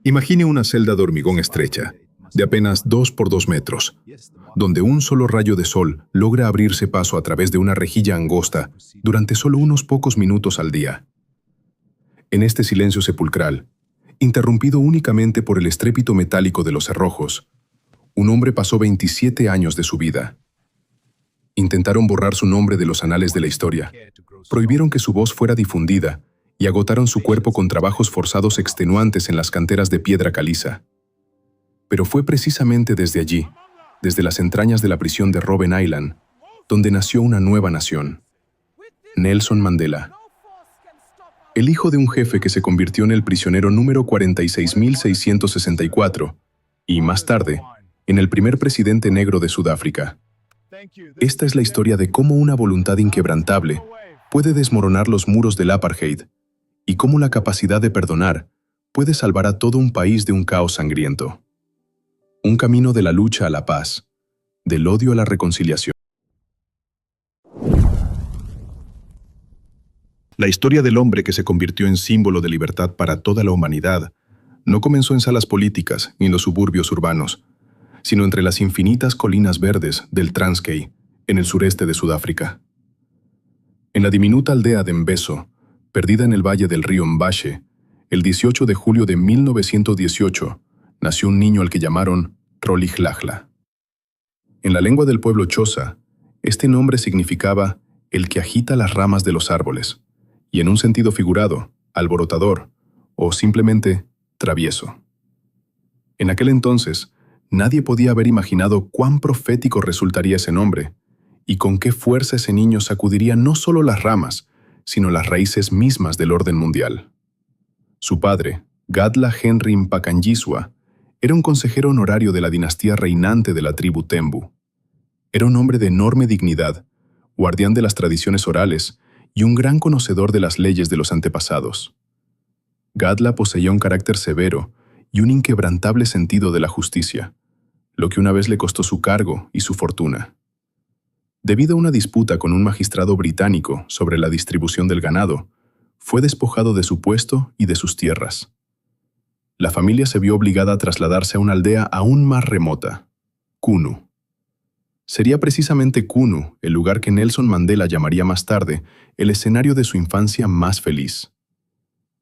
Imagine una celda de hormigón estrecha, de apenas 2 por 2 metros, donde un solo rayo de sol logra abrirse paso a través de una rejilla angosta durante solo unos pocos minutos al día. En este silencio sepulcral, interrumpido únicamente por el estrépito metálico de los cerrojos, un hombre pasó 27 años de su vida. Intentaron borrar su nombre de los anales de la historia, prohibieron que su voz fuera difundida y agotaron su cuerpo con trabajos forzados extenuantes en las canteras de piedra caliza. Pero fue precisamente desde allí, desde las entrañas de la prisión de Robben Island, donde nació una nueva nación: Nelson Mandela. El hijo de un jefe que se convirtió en el prisionero número 46.664 y, más tarde, en el primer presidente negro de Sudáfrica. Esta es la historia de cómo una voluntad inquebrantable puede desmoronar los muros del apartheid y cómo la capacidad de perdonar puede salvar a todo un país de un caos sangriento. Un camino de la lucha a la paz, del odio a la reconciliación. La historia del hombre que se convirtió en símbolo de libertad para toda la humanidad no comenzó en salas políticas ni en los suburbios urbanos, sino entre las infinitas colinas verdes del Transkei, en el sureste de Sudáfrica. En la diminuta aldea de Mbeso, perdida en el valle del río Mbashe, el 18 de julio de 1918, nació un niño al que llamaron Rolihlahla. En la lengua del pueblo Xhosa, este nombre significaba el que agita las ramas de los árboles, y en un sentido figurado, alborotador, o simplemente travieso. En aquel entonces, nadie podía haber imaginado cuán profético resultaría ese nombre, y con qué fuerza ese niño sacudiría no solo las ramas, sino las raíces mismas del orden mundial. Su padre, Gadla Henry Mpakangiswa, era un consejero honorario de la dinastía reinante de la tribu Tembu. Era un hombre de enorme dignidad, guardián de las tradiciones orales y un gran conocedor de las leyes de los antepasados. Gadla poseía un carácter severo y un inquebrantable sentido de la justicia, lo que una vez le costó su cargo y su fortuna. Debido a una disputa con un magistrado británico sobre la distribución del ganado, fue despojado de su puesto y de sus tierras. La familia se vio obligada a trasladarse a una aldea aún más remota, Kunu. Sería precisamente Kunu el lugar que Nelson Mandela llamaría más tarde el escenario de su infancia más feliz.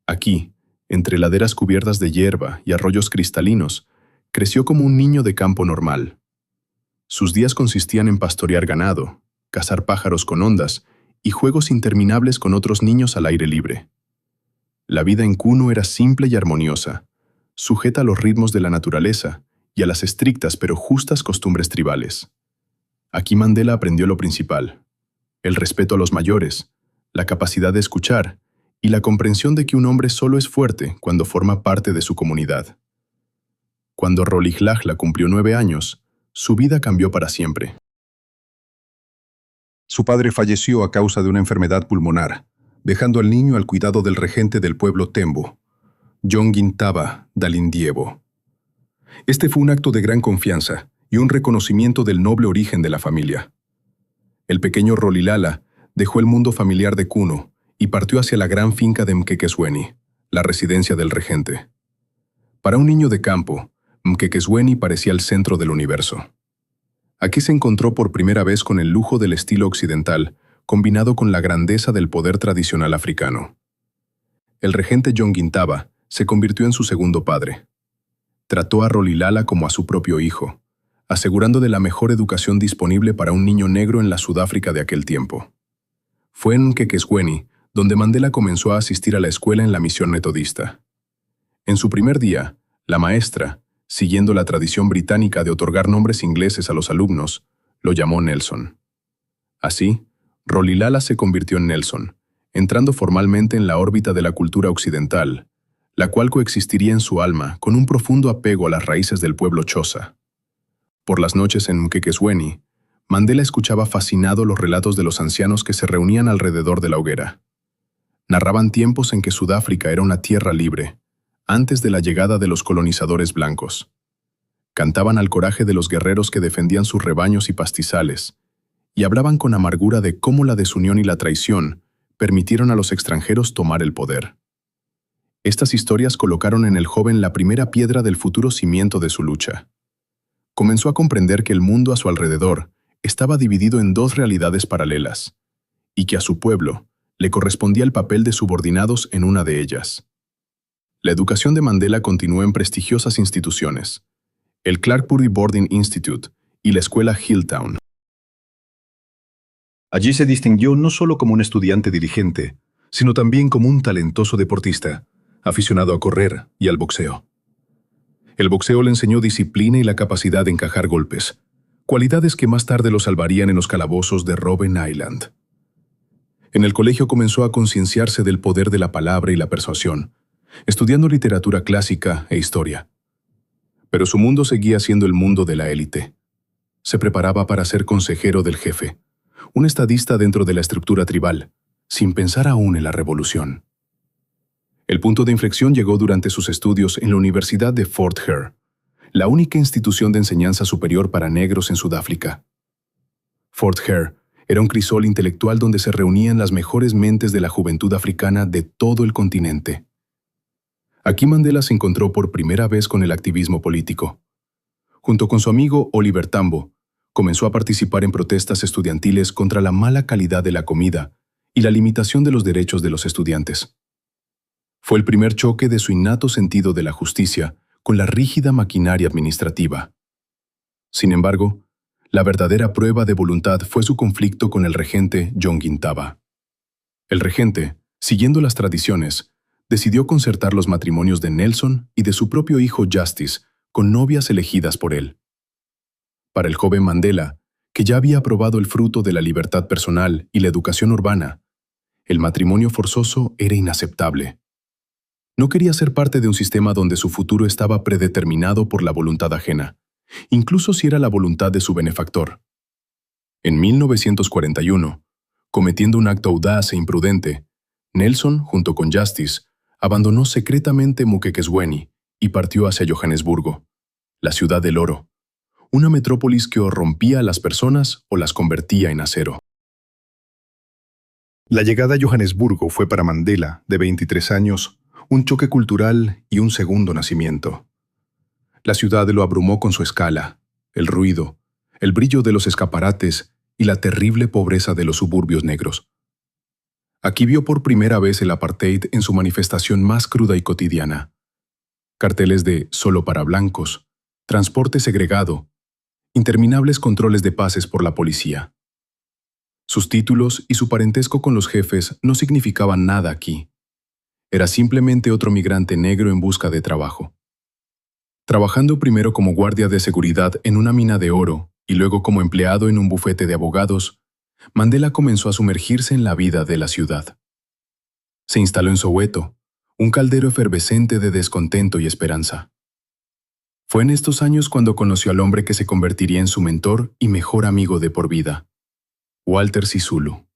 Aquí, entre laderas cubiertas de hierba y arroyos cristalinos, creció como un niño de campo normal. Sus días consistían en pastorear ganado, cazar pájaros con ondas y juegos interminables con otros niños al aire libre. La vida en Kunu era simple y armoniosa, sujeta a los ritmos de la naturaleza y a las estrictas pero justas costumbres tribales. Aquí Mandela aprendió lo principal: el respeto a los mayores, la capacidad de escuchar y la comprensión de que un hombre solo es fuerte cuando forma parte de su comunidad. Cuando Rolihlahla cumplió 9 años, su vida cambió para siempre. Su padre falleció a causa de una enfermedad pulmonar, dejando al niño al cuidado del regente del pueblo Tembu, Jongintaba Dalindyebo. Este fue un acto de gran confianza y un reconocimiento del noble origen de la familia. El pequeño Rolihlahla dejó el mundo familiar de Kunu y partió hacia la gran finca de Mkhekezweni, la residencia del regente. Para un niño de campo, Mkhekezweni parecía el centro del universo. Aquí se encontró por primera vez con el lujo del estilo occidental, combinado con la grandeza del poder tradicional africano. El regente Jongintaba se convirtió en su segundo padre. Trató a Rolihlahla como a su propio hijo, asegurándole la mejor educación disponible para un niño negro en la Sudáfrica de aquel tiempo. Fue en Mkhekezweni donde Mandela comenzó a asistir a la escuela en la misión metodista. En su primer día, la maestra, siguiendo la tradición británica de otorgar nombres ingleses a los alumnos, lo llamó Nelson. Así, Rolihlahla se convirtió en Nelson, entrando formalmente en la órbita de la cultura occidental, la cual coexistiría en su alma con un profundo apego a las raíces del pueblo Xhosa. Por las noches en Mkhekezweni, Mandela escuchaba fascinado los relatos de los ancianos que se reunían alrededor de la hoguera. Narraban tiempos en que Sudáfrica era una tierra libre, antes de la llegada de los colonizadores blancos. Cantaban al coraje de los guerreros que defendían sus rebaños y pastizales, y hablaban con amargura de cómo la desunión y la traición permitieron a los extranjeros tomar el poder. Estas historias colocaron en el joven la primera piedra del futuro cimiento de su lucha. Comenzó a comprender que el mundo a su alrededor estaba dividido en dos realidades paralelas, y que a su pueblo le correspondía el papel de subordinados en una de ellas. La educación de Mandela continuó en prestigiosas instituciones, el Clarkbury Boarding Institute y la escuela Hilltown. Allí se distinguió no solo como un estudiante diligente, sino también como un talentoso deportista, aficionado a correr y al boxeo. El boxeo le enseñó disciplina y la capacidad de encajar golpes, cualidades que más tarde lo salvarían en los calabozos de Robben Island. En el colegio comenzó a concienciarse del poder de la palabra y la persuasión, estudiando literatura clásica e historia. Pero su mundo seguía siendo el mundo de la élite. Se preparaba para ser consejero del jefe, un estadista dentro de la estructura tribal, sin pensar aún en la revolución. El punto de inflexión llegó durante sus estudios en la Universidad de Fort Hare, la única institución de enseñanza superior para negros en Sudáfrica. Fort Hare era un crisol intelectual donde se reunían las mejores mentes de la juventud africana de todo el continente. Aquí Mandela se encontró por primera vez con el activismo político. Junto con su amigo Oliver Tambo, comenzó a participar en protestas estudiantiles contra la mala calidad de la comida y la limitación de los derechos de los estudiantes. Fue el primer choque de su innato sentido de la justicia con la rígida maquinaria administrativa. Sin embargo, la verdadera prueba de voluntad fue su conflicto con el regente John Gintaba. El regente, siguiendo las tradiciones, decidió concertar los matrimonios de Nelson y de su propio hijo Justice con novias elegidas por él. Para el joven Mandela, que ya había probado el fruto de la libertad personal y la educación urbana, el matrimonio forzoso era inaceptable. No quería ser parte de un sistema donde su futuro estaba predeterminado por la voluntad ajena, incluso si era la voluntad de su benefactor. En 1941, cometiendo un acto audaz e imprudente, Nelson, junto con Justice, abandonó secretamente Muquequezweni y partió hacia Johannesburgo, la ciudad del oro, una metrópolis que o rompía a las personas o las convertía en acero. La llegada a Johannesburgo fue para Mandela, de 23 años, un choque cultural y un segundo nacimiento. La ciudad lo abrumó con su escala, el ruido, el brillo de los escaparates y la terrible pobreza de los suburbios negros. Aquí vio por primera vez el apartheid en su manifestación más cruda y cotidiana. Carteles de «solo para blancos», transporte segregado, interminables controles de pases por la policía. Sus títulos y su parentesco con los jefes no significaban nada aquí. Era simplemente otro migrante negro en busca de trabajo. Trabajando primero como guardia de seguridad en una mina de oro y luego como empleado en un bufete de abogados, Mandela comenzó a sumergirse en la vida de la ciudad. Se instaló en Soweto, un caldero efervescente de descontento y esperanza. Fue en estos años cuando conoció al hombre que se convertiría en su mentor y mejor amigo de por vida, Walter Sisulu.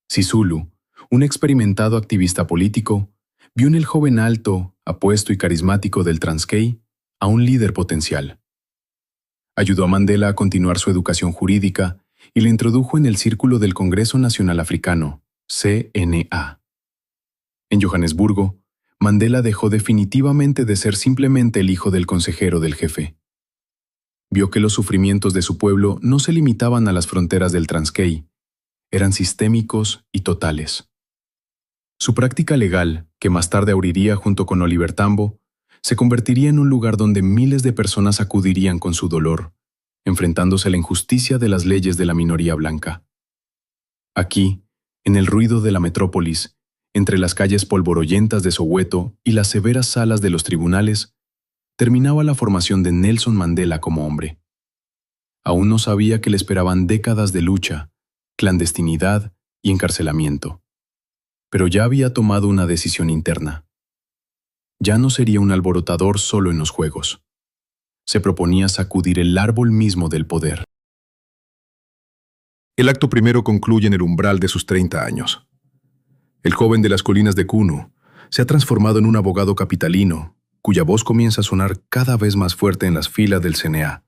Sisulu, un experimentado activista político, vio en el joven alto, apuesto y carismático del Transkei a un líder potencial. Ayudó a Mandela a continuar su educación jurídica y le introdujo en el círculo del Congreso Nacional Africano, CNA. En Johannesburgo, Mandela dejó definitivamente de ser simplemente el hijo del consejero del jefe. Vio que los sufrimientos de su pueblo no se limitaban a las fronteras del Transkei, eran sistémicos y totales. Su práctica legal, que más tarde abriría junto con Oliver Tambo, se convertiría en un lugar donde miles de personas acudirían con su dolor, enfrentándose a la injusticia de las leyes de la minoría blanca. Aquí, en el ruido de la metrópolis, entre las calles polvorulentas de Soweto y las severas salas de los tribunales, terminaba la formación de Nelson Mandela como hombre. Aún no sabía que le esperaban décadas de lucha, clandestinidad y encarcelamiento. Pero ya había tomado una decisión interna. Ya no sería un alborotador solo en los juegos. Se proponía sacudir el árbol mismo del poder. El acto primero concluye en el umbral de sus 30 años. El joven de las colinas de Kunu se ha transformado en un abogado capitalino, cuya voz comienza a sonar cada vez más fuerte en las filas del CNA.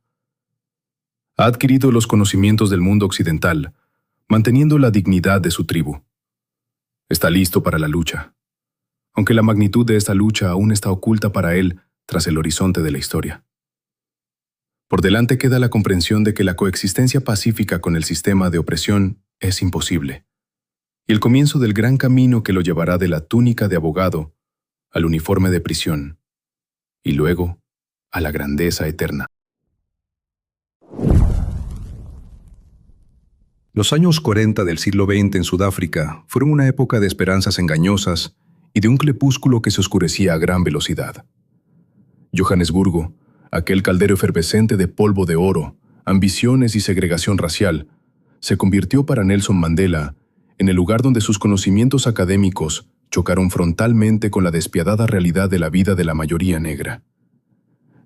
Ha adquirido los conocimientos del mundo occidental, manteniendo la dignidad de su tribu. Está listo para la lucha. aunque la magnitud de esta lucha aún está oculta para él tras el horizonte de la historia. Por delante queda la comprensión de que la coexistencia pacífica con el sistema de opresión es imposible, y el comienzo del gran camino que lo llevará de la túnica de abogado al uniforme de prisión, y luego a la grandeza eterna. Los años 40 del siglo XX en Sudáfrica fueron una época de esperanzas engañosas y de un crepúsculo que se oscurecía a gran velocidad. Johannesburgo, aquel caldero efervescente de polvo de oro, ambiciones y segregación racial, se convirtió para Nelson Mandela en el lugar donde sus conocimientos académicos chocaron frontalmente con la despiadada realidad de la vida de la mayoría negra.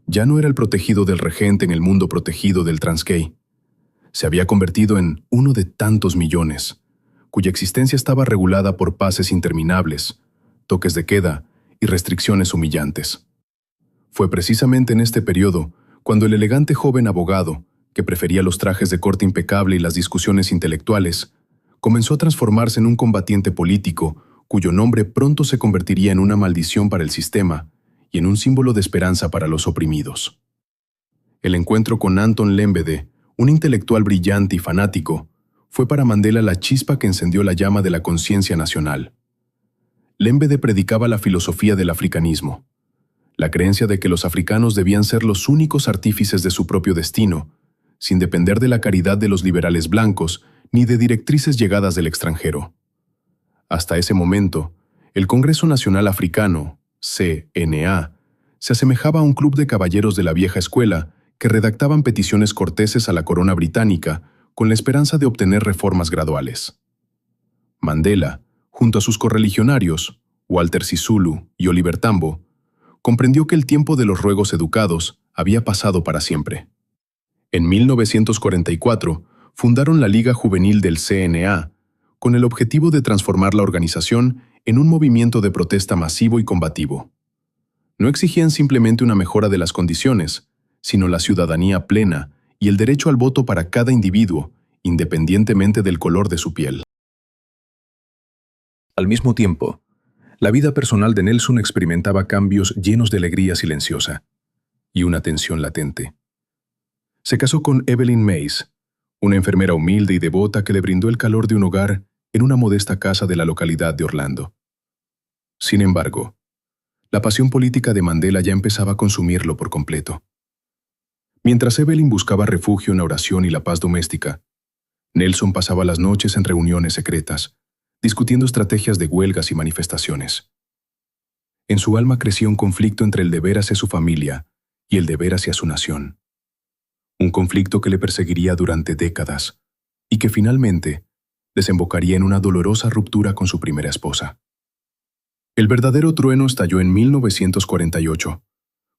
Ya no era el protegido del regente en el mundo protegido del Transkei. Se había convertido en uno de tantos millones, cuya existencia estaba regulada por pases interminables, toques de queda y restricciones humillantes. Fue precisamente en este periodo cuando el elegante joven abogado, que prefería los trajes de corte impecable y las discusiones intelectuales, comenzó a transformarse en un combatiente político cuyo nombre pronto se convertiría en una maldición para el sistema y en un símbolo de esperanza para los oprimidos. El encuentro con Anton Lembede, un intelectual brillante y fanático, fue para Mandela la chispa que encendió la llama de la conciencia nacional. Lembede predicaba la filosofía del africanismo, la creencia de que los africanos debían ser los únicos artífices de su propio destino, sin depender de la caridad de los liberales blancos ni de directrices llegadas del extranjero. Hasta ese momento, el Congreso Nacional Africano, CNA, se asemejaba a un club de caballeros de la vieja escuela que redactaban peticiones corteses a la corona británica con la esperanza de obtener reformas graduales. Mandela, junto a sus correligionarios, Walter Sisulu y Oliver Tambo, comprendió que el tiempo de los ruegos educados había pasado para siempre. En 1944, fundaron la Liga Juvenil del CNA, con el objetivo de transformar la organización en un movimiento de protesta masivo y combativo. No exigían simplemente una mejora de las condiciones, sino la ciudadanía plena y el derecho al voto para cada individuo, independientemente del color de su piel. Al mismo tiempo, la vida personal de Nelson experimentaba cambios llenos de alegría silenciosa y una tensión latente. Se casó con Evelyn Mays, una enfermera humilde y devota que le brindó el calor de un hogar en una modesta casa de la localidad de Orlando. Sin embargo, la pasión política de Mandela ya empezaba a consumirlo por completo. Mientras Evelyn buscaba refugio en la oración y la paz doméstica, Nelson pasaba las noches en reuniones secretas, discutiendo estrategias de huelgas y manifestaciones. En su alma crecía un conflicto entre el deber hacia su familia y el deber hacia su nación. Un conflicto que le perseguiría durante décadas y que finalmente desembocaría en una dolorosa ruptura con su primera esposa. El verdadero trueno estalló en 1948,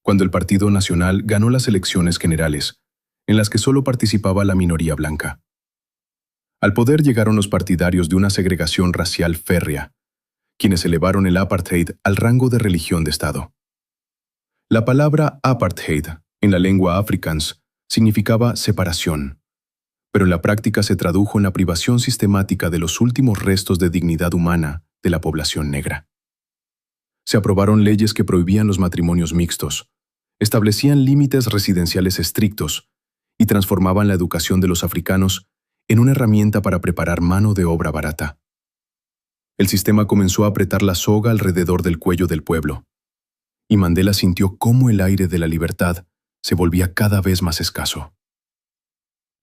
cuando el Partido Nacional ganó las elecciones generales, en las que solo participaba la minoría blanca. Al poder llegaron los partidarios de una segregación racial férrea, quienes elevaron el apartheid al rango de religión de Estado. La palabra apartheid, en la lengua afrikaans, significaba separación, pero en la práctica se tradujo en la privación sistemática de los últimos restos de dignidad humana de la población negra. Se aprobaron leyes que prohibían los matrimonios mixtos, establecían límites residenciales estrictos y transformaban la educación de los africanos en una herramienta para preparar mano de obra barata. El sistema comenzó a apretar la soga alrededor del cuello del pueblo, y Mandela sintió cómo el aire de la libertad se volvía cada vez más escaso.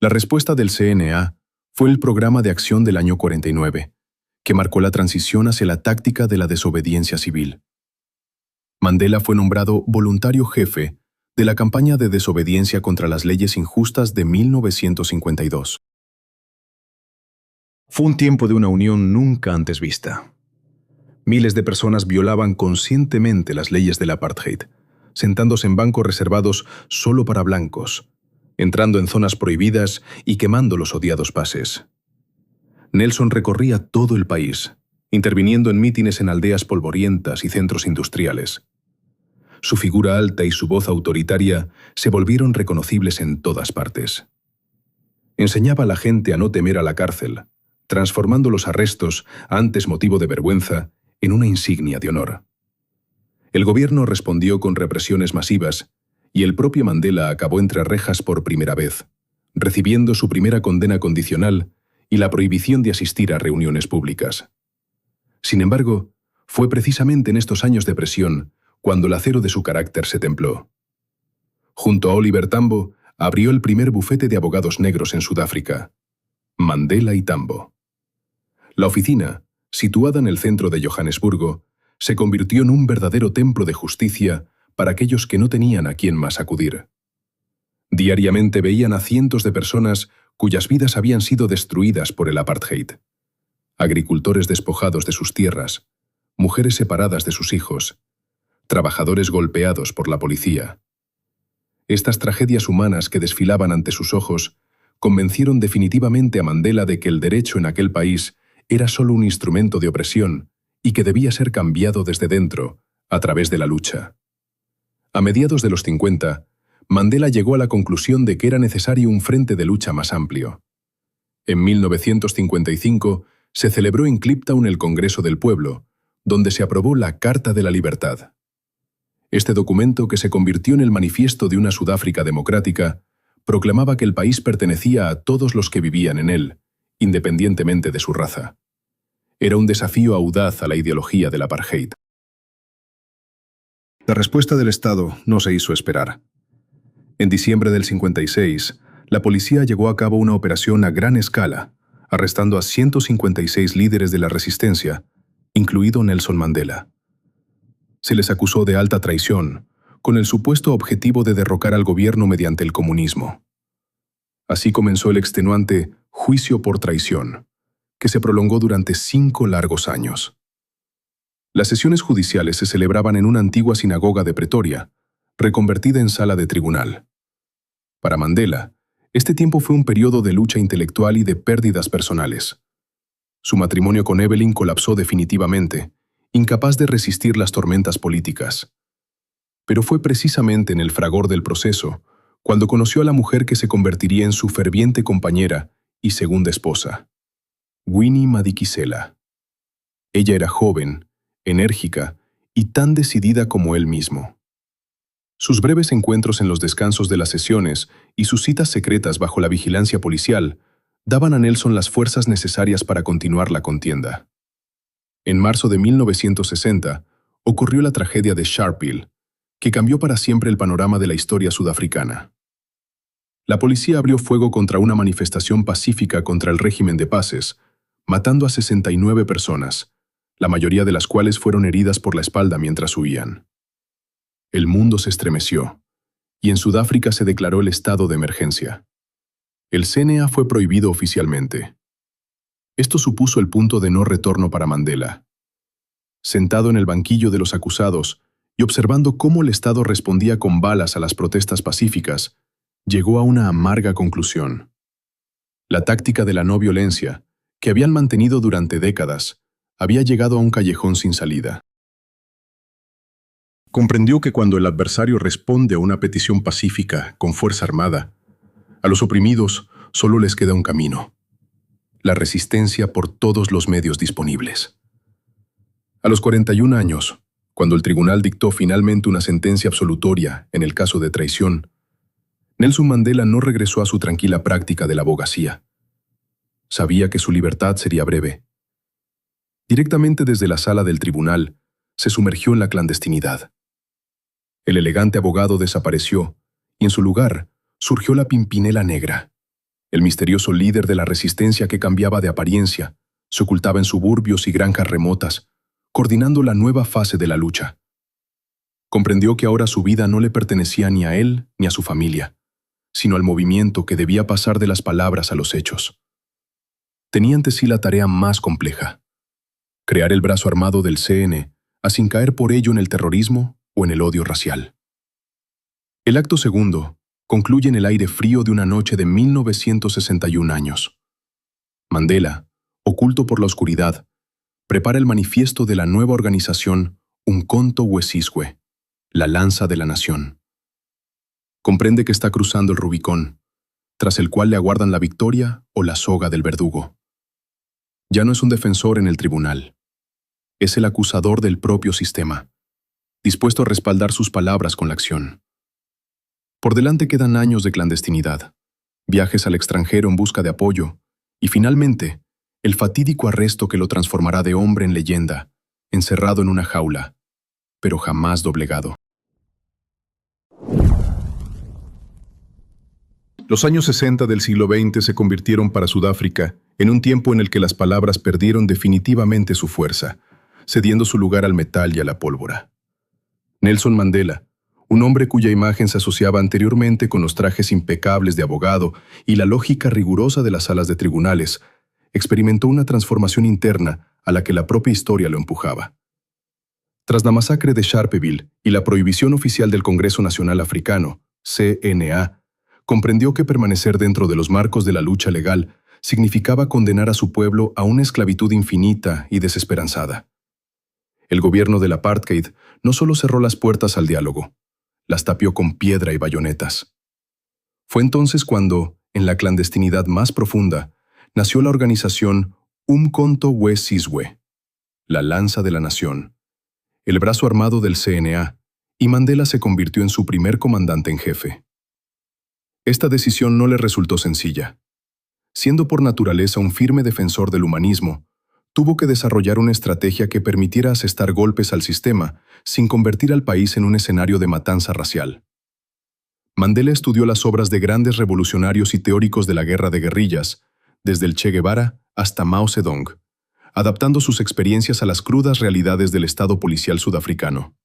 La respuesta del CNA fue el Programa de Acción del año 49, que marcó la transición hacia la táctica de la desobediencia civil. Mandela fue nombrado voluntario jefe de la campaña de desobediencia contra las leyes injustas de 1952. Fue un tiempo de una unión nunca antes vista. Miles de personas violaban conscientemente las leyes del apartheid, sentándose en bancos reservados solo para blancos, entrando en zonas prohibidas y quemando los odiados pases. Nelson recorría todo el país, interviniendo en mítines en aldeas polvorientas y centros industriales. Su figura alta y su voz autoritaria se volvieron reconocibles en todas partes. Enseñaba a la gente a no temer a la cárcel, transformando los arrestos, antes motivo de vergüenza, en una insignia de honor. El gobierno respondió con represiones masivas y el propio Mandela acabó entre rejas por primera vez, recibiendo su primera condena condicional y la prohibición de asistir a reuniones públicas. Sin embargo, fue precisamente en estos años de presión cuando el acero de su carácter se templó. Junto a Oliver Tambo, abrió el primer bufete de abogados negros en Sudáfrica, Mandela y Tambo. La oficina, situada en el centro de Johannesburgo, se convirtió en un verdadero templo de justicia para aquellos que no tenían a quién más acudir. Diariamente veían a cientos de personas cuyas vidas habían sido destruidas por el apartheid. Agricultores despojados de sus tierras, mujeres separadas de sus hijos, trabajadores golpeados por la policía. Estas tragedias humanas que desfilaban ante sus ojos convencieron definitivamente a Mandela de que el derecho en aquel país era solo un instrumento de opresión y que debía ser cambiado desde dentro, a través de la lucha. A mediados de los 50, Mandela llegó a la conclusión de que era necesario un frente de lucha más amplio. En 1955 se celebró en Kliptown el Congreso del Pueblo, donde se aprobó la Carta de la Libertad. Este documento, que se convirtió en el manifiesto de una Sudáfrica democrática, proclamaba que el país pertenecía a todos los que vivían en él, independientemente de su raza. Era un desafío audaz a la ideología del apartheid. La respuesta del Estado no se hizo esperar. En diciembre del 56, la policía llevó a cabo una operación a gran escala, arrestando a 156 líderes de la resistencia, incluido Nelson Mandela. Se les acusó de alta traición, con el supuesto objetivo de derrocar al gobierno mediante el comunismo. Así comenzó el extenuante juicio por traición, que se prolongó durante 5 largos años. Las sesiones judiciales se celebraban en una antigua sinagoga de Pretoria, reconvertida en sala de tribunal. Para Mandela, este tiempo fue un periodo de lucha intelectual y de pérdidas personales. Su matrimonio con Evelyn colapsó definitivamente, incapaz de resistir las tormentas políticas. Pero fue precisamente en el fragor del proceso cuando conoció a la mujer que se convertiría en su ferviente compañera y segunda esposa, Winnie Madikizela. Ella era joven, enérgica y tan decidida como él mismo. Sus breves encuentros en los descansos de las sesiones y sus citas secretas bajo la vigilancia policial daban a Nelson las fuerzas necesarias para continuar la contienda. En marzo de 1960 ocurrió la tragedia de Sharpeville, que cambió para siempre el panorama de la historia sudafricana. La policía abrió fuego contra una manifestación pacífica contra el régimen de Paces, matando a 69 personas, la mayoría de las cuales fueron heridas por la espalda mientras huían. El mundo se estremeció, y en Sudáfrica se declaró el estado de emergencia. El CNA fue prohibido oficialmente. Esto supuso el punto de no retorno para Mandela. Sentado en el banquillo de los acusados y observando cómo el Estado respondía con balas a las protestas pacíficas, llegó a una amarga conclusión. La táctica de la no violencia, que habían mantenido durante décadas, había llegado a un callejón sin salida. Comprendió que cuando el adversario responde a una petición pacífica con fuerza armada, a los oprimidos solo les queda un camino: la resistencia por todos los medios disponibles. A los 41 años, cuando el tribunal dictó finalmente una sentencia absolutoria en el caso de traición, Nelson Mandela no regresó a su tranquila práctica de la abogacía. Sabía que su libertad sería breve. Directamente desde la sala del tribunal, se sumergió en la clandestinidad. El elegante abogado desapareció y en su lugar surgió la Pimpinela Negra, el misterioso líder de la resistencia que cambiaba de apariencia, se ocultaba en suburbios y granjas remotas, coordinando la nueva fase de la lucha. Comprendió que ahora su vida no le pertenecía ni a él ni a su familia, sino al movimiento que debía pasar de las palabras a los hechos. Tenía ante sí la tarea más compleja: crear el brazo armado del CN, sin caer por ello en el terrorismo o en el odio racial. El acto segundo concluye en el aire frío de una noche de 1961 años. Mandela, oculto por la oscuridad, prepara el manifiesto de la nueva organización Umkhonto we Sizwe, la lanza de la nación. Comprende que está cruzando el Rubicón, tras el cual le aguardan la victoria o la soga del verdugo. Ya no es un defensor en el tribunal. Es el acusador del propio sistema. dispuesto a respaldar sus palabras con la acción. Por delante quedan años de clandestinidad, viajes al extranjero en busca de apoyo y, finalmente, el fatídico arresto que lo transformará de hombre en leyenda, encerrado en una jaula, pero jamás doblegado. Los años 60 del siglo XX se convirtieron para Sudáfrica en un tiempo en el que las palabras perdieron definitivamente su fuerza, cediendo su lugar al metal y a la pólvora. Nelson Mandela, un hombre cuya imagen se asociaba anteriormente con los trajes impecables de abogado y la lógica rigurosa de las salas de tribunales, experimentó una transformación interna a la que la propia historia lo empujaba. Tras la masacre de Sharpeville y la prohibición oficial del Congreso Nacional Africano, CNA, comprendió que permanecer dentro de los marcos de la lucha legal significaba condenar a su pueblo a una esclavitud infinita y desesperanzada. El gobierno del apartheid no solo cerró las puertas al diálogo, las tapió con piedra y bayonetas. Fue entonces cuando, en la clandestinidad más profunda, nació la organización Umkhonto we Sizwe, la Lanza de la Nación, el brazo armado del CNA, y Mandela se convirtió en su primer comandante en jefe. Esta decisión no le resultó sencilla. Siendo por naturaleza un firme defensor del humanismo, tuvo que desarrollar una estrategia que permitiera asestar golpes al sistema sin convertir al país en un escenario de matanza racial. Mandela estudió las obras de grandes revolucionarios y teóricos de la guerra de guerrillas, desde el Che Guevara hasta Mao Zedong, adaptando sus experiencias a las crudas realidades del Estado policial sudafricano.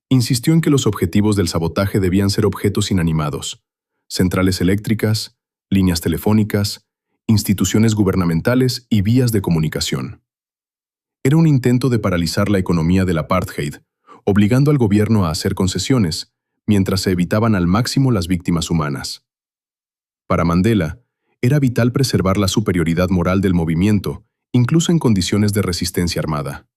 Insistió en que los objetivos del sabotaje debían ser objetos inanimados: centrales eléctricas, líneas telefónicas, instituciones gubernamentales y vías de comunicación. Era un intento de paralizar la economía del apartheid, obligando al gobierno a hacer concesiones, mientras se evitaban al máximo las víctimas humanas. Para Mandela, era vital preservar la superioridad moral del movimiento, incluso en condiciones de resistencia armada.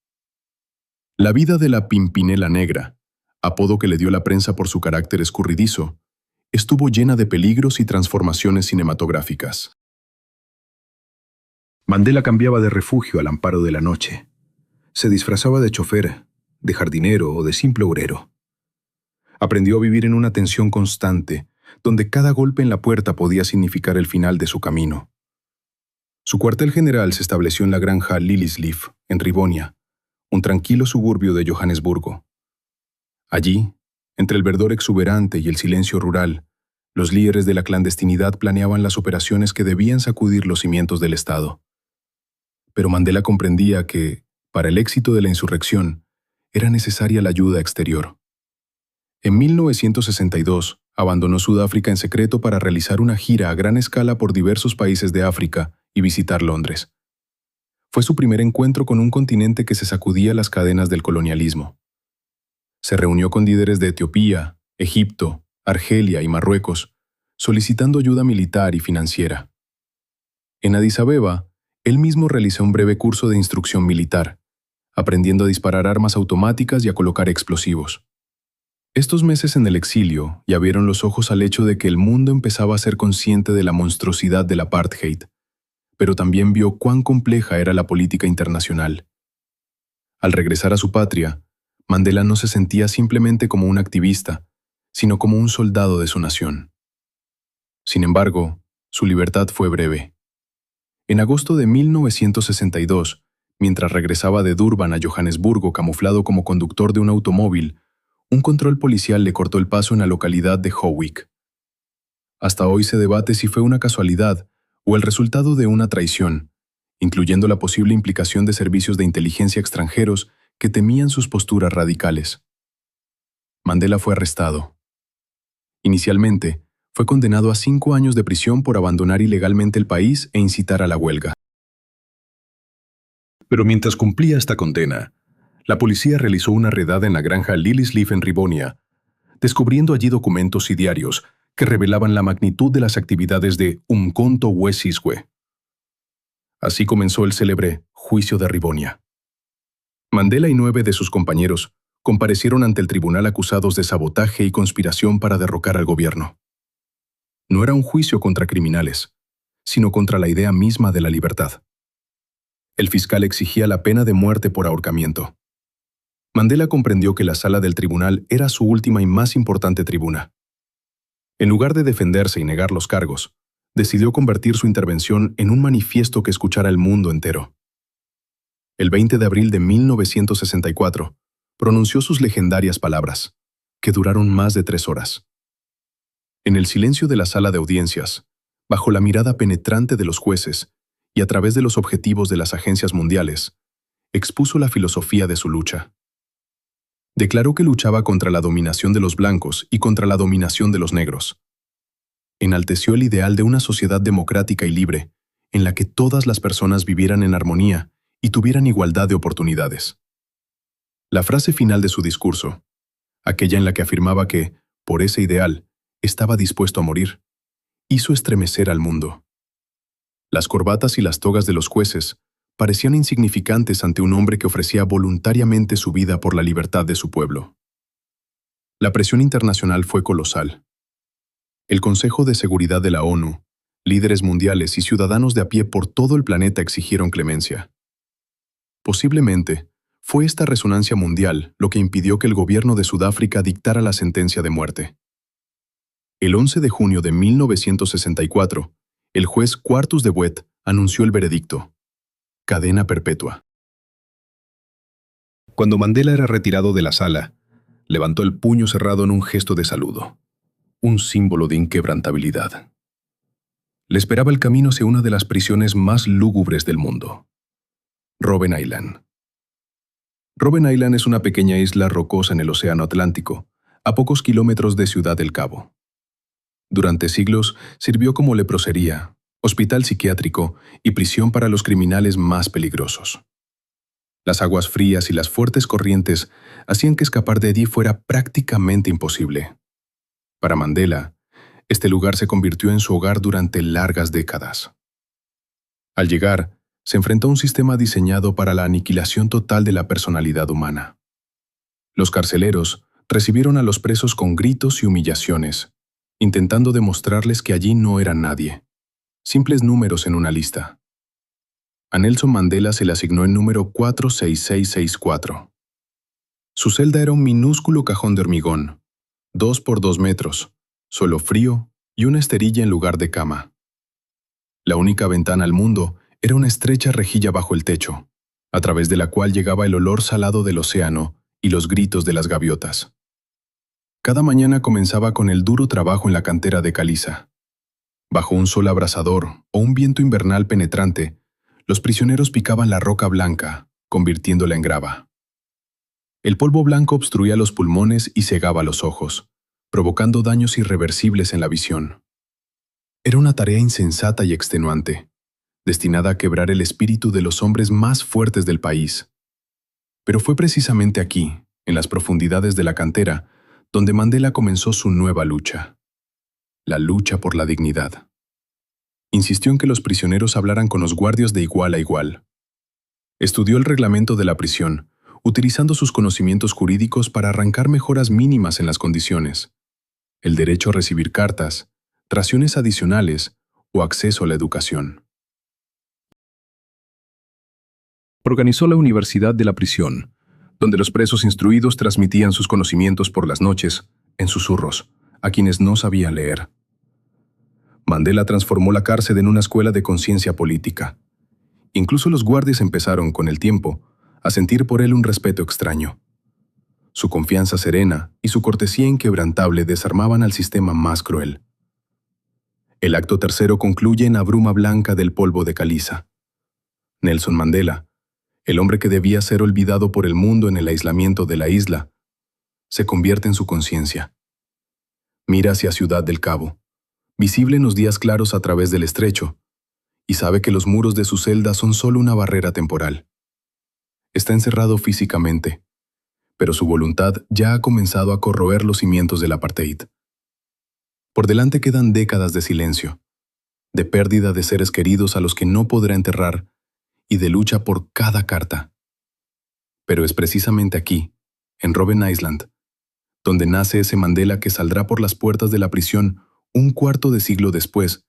La vida de la Pimpinela Negra, apodo que le dio la prensa por su carácter escurridizo, estuvo llena de peligros y transformaciones cinematográficas. Mandela cambiaba de refugio al amparo de la noche. Se disfrazaba de chofer, de jardinero o de simple obrero. Aprendió a vivir en una tensión constante, donde cada golpe en la puerta podía significar el final de su camino. Su cuartel general se estableció en la granja Liliesleaf, en Rivonia, un tranquilo suburbio de Johannesburgo. Allí, entre el verdor exuberante y el silencio rural, los líderes de la clandestinidad planeaban las operaciones que debían sacudir los cimientos del Estado. Pero Mandela comprendía que, para el éxito de la insurrección, era necesaria la ayuda exterior. En 1962, abandonó Sudáfrica en secreto para realizar una gira a gran escala por diversos países de África y visitar Londres. Fue su primer encuentro con un continente que se sacudía las cadenas del colonialismo. Se reunió con líderes de Etiopía, Egipto, Argelia y Marruecos, solicitando ayuda militar y financiera. En Addis Abeba, él mismo realizó un breve curso de instrucción militar, aprendiendo a disparar armas automáticas y a colocar explosivos. Estos meses en el exilio ya abrieron los ojos al hecho de que el mundo empezaba a ser consciente de la monstruosidad del apartheid, pero también vio cuán compleja era la política internacional. Al regresar a su patria, Mandela no se sentía simplemente como un activista, sino como un soldado de su nación. Sin embargo, su libertad fue breve. En agosto de 1962, mientras regresaba de Durban a Johannesburgo camuflado como conductor de un automóvil, un control policial le cortó el paso en la localidad de Howick. Hasta hoy se debate si fue una casualidad o el resultado de una traición, incluyendo la posible implicación de servicios de inteligencia extranjeros que temían sus posturas radicales. Mandela fue arrestado. Inicialmente, fue condenado a 5 años de prisión por abandonar ilegalmente el país e incitar a la huelga. Pero mientras cumplía esta condena, la policía realizó una redada en la granja Liliesleaf en Rivonia, descubriendo allí documentos y diarios que revelaban la magnitud de las actividades de Umkhonto we Sizwe. Así comenzó el célebre Juicio de Rivonia. Mandela y 9 de sus compañeros comparecieron ante el tribunal acusados de sabotaje y conspiración para derrocar al gobierno. No era un juicio contra criminales, sino contra la idea misma de la libertad. El fiscal exigía la pena de muerte por ahorcamiento. Mandela comprendió que la sala del tribunal era su última y más importante tribuna. En lugar de defenderse y negar los cargos, decidió convertir su intervención en un manifiesto que escuchara el mundo entero. El 20 de abril de 1964, pronunció sus legendarias palabras, que duraron más de 3 horas. En el silencio de la sala de audiencias, bajo la mirada penetrante de los jueces y a través de los objetivos de las agencias mundiales, expuso la filosofía de su lucha. Declaró que luchaba contra la dominación de los blancos y contra la dominación de los negros. Enalteció el ideal de una sociedad democrática y libre, en la que todas las personas vivieran en armonía y tuvieran igualdad de oportunidades. La frase final de su discurso, aquella en la que afirmaba que, por ese ideal, estaba dispuesto a morir, hizo estremecer al mundo. Las corbatas y las togas de los jueces parecían insignificantes ante un hombre que ofrecía voluntariamente su vida por la libertad de su pueblo. La presión internacional fue colosal. El Consejo de Seguridad de la ONU, líderes mundiales y ciudadanos de a pie por todo el planeta exigieron clemencia. Posiblemente, fue esta resonancia mundial lo que impidió que el gobierno de Sudáfrica dictara la sentencia de muerte. El 11 de junio de 1964, el juez Quartus de Wet anunció el veredicto: cadena perpetua. Cuando Mandela era retirado de la sala, levantó el puño cerrado en un gesto de saludo, un símbolo de inquebrantabilidad. Le esperaba el camino hacia una de las prisiones más lúgubres del mundo: Robben Island. Robben Island es una pequeña isla rocosa en el Océano Atlántico, a pocos kilómetros de Ciudad del Cabo. Durante siglos sirvió como leprosería, hospital psiquiátrico y prisión para los criminales más peligrosos. Las aguas frías y las fuertes corrientes hacían que escapar de allí fuera prácticamente imposible. Para Mandela, este lugar se convirtió en su hogar durante largas décadas. Al llegar, se enfrentó a un sistema diseñado para la aniquilación total de la personalidad humana. Los carceleros recibieron a los presos con gritos y humillaciones, intentando demostrarles que allí no eran nadie, simples números en una lista. A Nelson Mandela se le asignó el número 46664. Su celda era un minúsculo cajón de hormigón, 2 por 2 metros, suelo frío y una esterilla en lugar de cama. La única ventana al mundo era una estrecha rejilla bajo el techo, a través de la cual llegaba el olor salado del océano y los gritos de las gaviotas. Cada mañana comenzaba con el duro trabajo en la cantera de caliza. Bajo un sol abrasador o un viento invernal penetrante, los prisioneros picaban la roca blanca, convirtiéndola en grava. El polvo blanco obstruía los pulmones y cegaba los ojos, provocando daños irreversibles en la visión. Era una tarea insensata y extenuante, destinada a quebrar el espíritu de los hombres más fuertes del país. Pero fue precisamente aquí, en las profundidades de la cantera, donde Mandela comenzó su nueva lucha: la lucha por la dignidad. Insistió en que los prisioneros hablaran con los guardias de igual a igual. Estudió el reglamento de la prisión, utilizando sus conocimientos jurídicos para arrancar mejoras mínimas en las condiciones: el derecho a recibir cartas, raciones adicionales o acceso a la educación. Organizó la Universidad de la Prisión, donde los presos instruidos transmitían sus conocimientos por las noches, en susurros, a quienes no sabían leer. Mandela transformó la cárcel en una escuela de conciencia política. Incluso los guardias empezaron, con el tiempo, a sentir por él un respeto extraño. Su confianza serena y su cortesía inquebrantable desarmaban al sistema más cruel. El acto tercero concluye en la bruma blanca del polvo de caliza. Nelson Mandela, el hombre que debía ser olvidado por el mundo en el aislamiento de la isla, se convierte en su conciencia. Mira hacia Ciudad del Cabo, visible en los días claros a través del estrecho, y sabe que los muros de su celda son solo una barrera temporal. Está encerrado físicamente, pero su voluntad ya ha comenzado a corroer los cimientos del apartheid. Por delante quedan décadas de silencio, de pérdida de seres queridos a los que no podrá enterrar y de lucha por cada carta. Pero es precisamente aquí, en Robben Island, donde nace ese Mandela que saldrá por las puertas de la prisión un cuarto de siglo después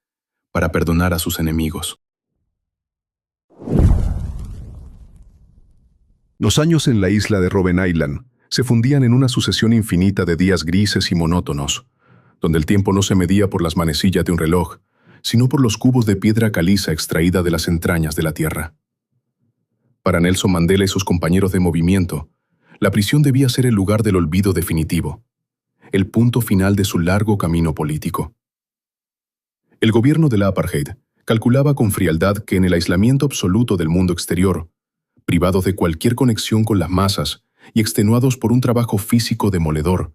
para perdonar a sus enemigos. Los años en la isla de Robben Island se fundían en una sucesión infinita de días grises y monótonos, donde el tiempo no se medía por las manecillas de un reloj, sino por los cubos de piedra caliza extraída de las entrañas de la tierra. Para Nelson Mandela y sus compañeros de movimiento, la prisión debía ser el lugar del olvido definitivo, el punto final de su largo camino político. El gobierno de la apartheid calculaba con frialdad que en el aislamiento absoluto del mundo exterior, privados de cualquier conexión con las masas y extenuados por un trabajo físico demoledor,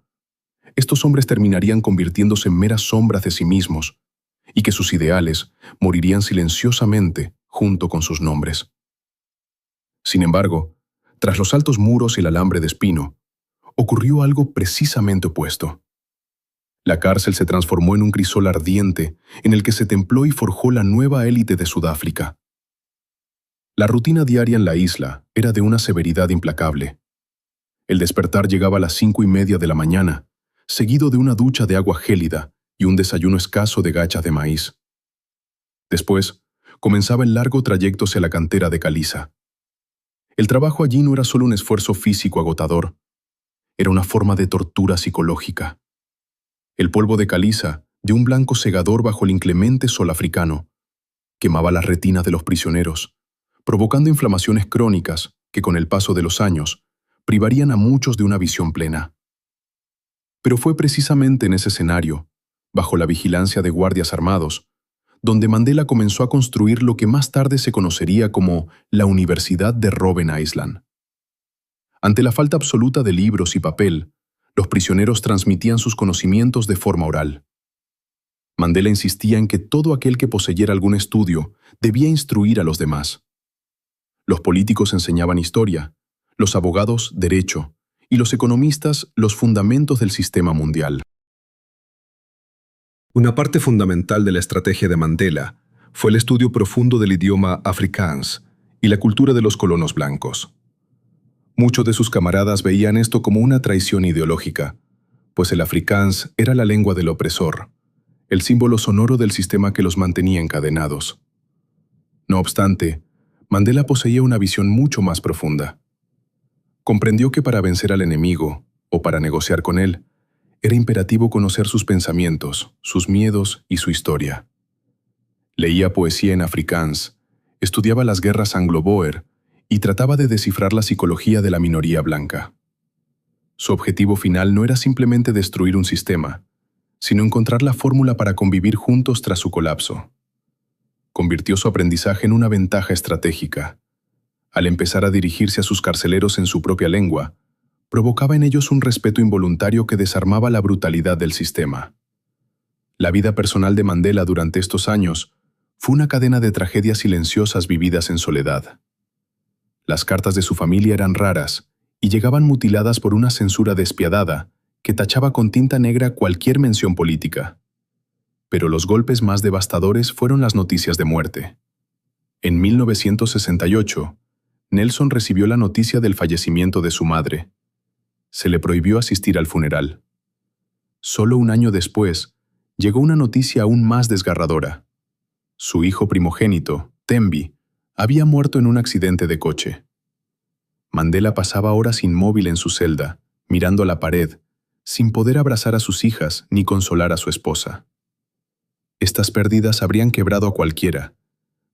estos hombres terminarían convirtiéndose en meras sombras de sí mismos y que sus ideales morirían silenciosamente junto con sus nombres. Sin embargo, tras los altos muros y el alambre de espino, ocurrió algo precisamente opuesto. La cárcel se transformó en un crisol ardiente en el que se templó y forjó la nueva élite de Sudáfrica. La rutina diaria en la isla era de una severidad implacable. El despertar llegaba a las 5:30 de la mañana, seguido de una ducha de agua gélida y un desayuno escaso de gachas de maíz. Después, comenzaba el largo trayecto hacia la cantera de caliza. El trabajo allí no era solo un esfuerzo físico agotador, era una forma de tortura psicológica. El polvo de caliza, de un blanco cegador bajo el inclemente sol africano, quemaba las retinas de los prisioneros, provocando inflamaciones crónicas que con el paso de los años privarían a muchos de una visión plena. Pero fue precisamente en ese escenario, bajo la vigilancia de guardias armados, donde Mandela comenzó a construir lo que más tarde se conocería como la Universidad de Robben Island. Ante la falta absoluta de libros y papel, los prisioneros transmitían sus conocimientos de forma oral. Mandela insistía en que todo aquel que poseyera algún estudio debía instruir a los demás. Los políticos enseñaban historia, los abogados derecho y los economistas los fundamentos del sistema mundial. Una parte fundamental de la estrategia de Mandela fue el estudio profundo del idioma Afrikaans y la cultura de los colonos blancos. Muchos de sus camaradas veían esto como una traición ideológica, pues el Afrikaans era la lengua del opresor, el símbolo sonoro del sistema que los mantenía encadenados. No obstante, Mandela poseía una visión mucho más profunda. Comprendió que para vencer al enemigo, o para negociar con él, era imperativo conocer sus pensamientos, sus miedos y su historia. Leía poesía en Afrikaans, estudiaba las guerras anglo-boer y trataba de descifrar la psicología de la minoría blanca. Su objetivo final no era simplemente destruir un sistema, sino encontrar la fórmula para convivir juntos tras su colapso. Convirtió su aprendizaje en una ventaja estratégica. Al empezar a dirigirse a sus carceleros en su propia lengua, provocaba en ellos un respeto involuntario que desarmaba la brutalidad del sistema. La vida personal de Mandela durante estos años fue una cadena de tragedias silenciosas vividas en soledad. Las cartas de su familia eran raras y llegaban mutiladas por una censura despiadada que tachaba con tinta negra cualquier mención política. Pero los golpes más devastadores fueron las noticias de muerte. En 1968, Nelson recibió la noticia del fallecimiento de su madre. Se le prohibió asistir al funeral. Solo un año después, llegó una noticia aún más desgarradora. Su hijo primogénito, Thembi, había muerto en un accidente de coche. Mandela pasaba horas inmóvil en su celda, mirando a la pared, sin poder abrazar a sus hijas ni consolar a su esposa. Estas pérdidas habrían quebrado a cualquiera,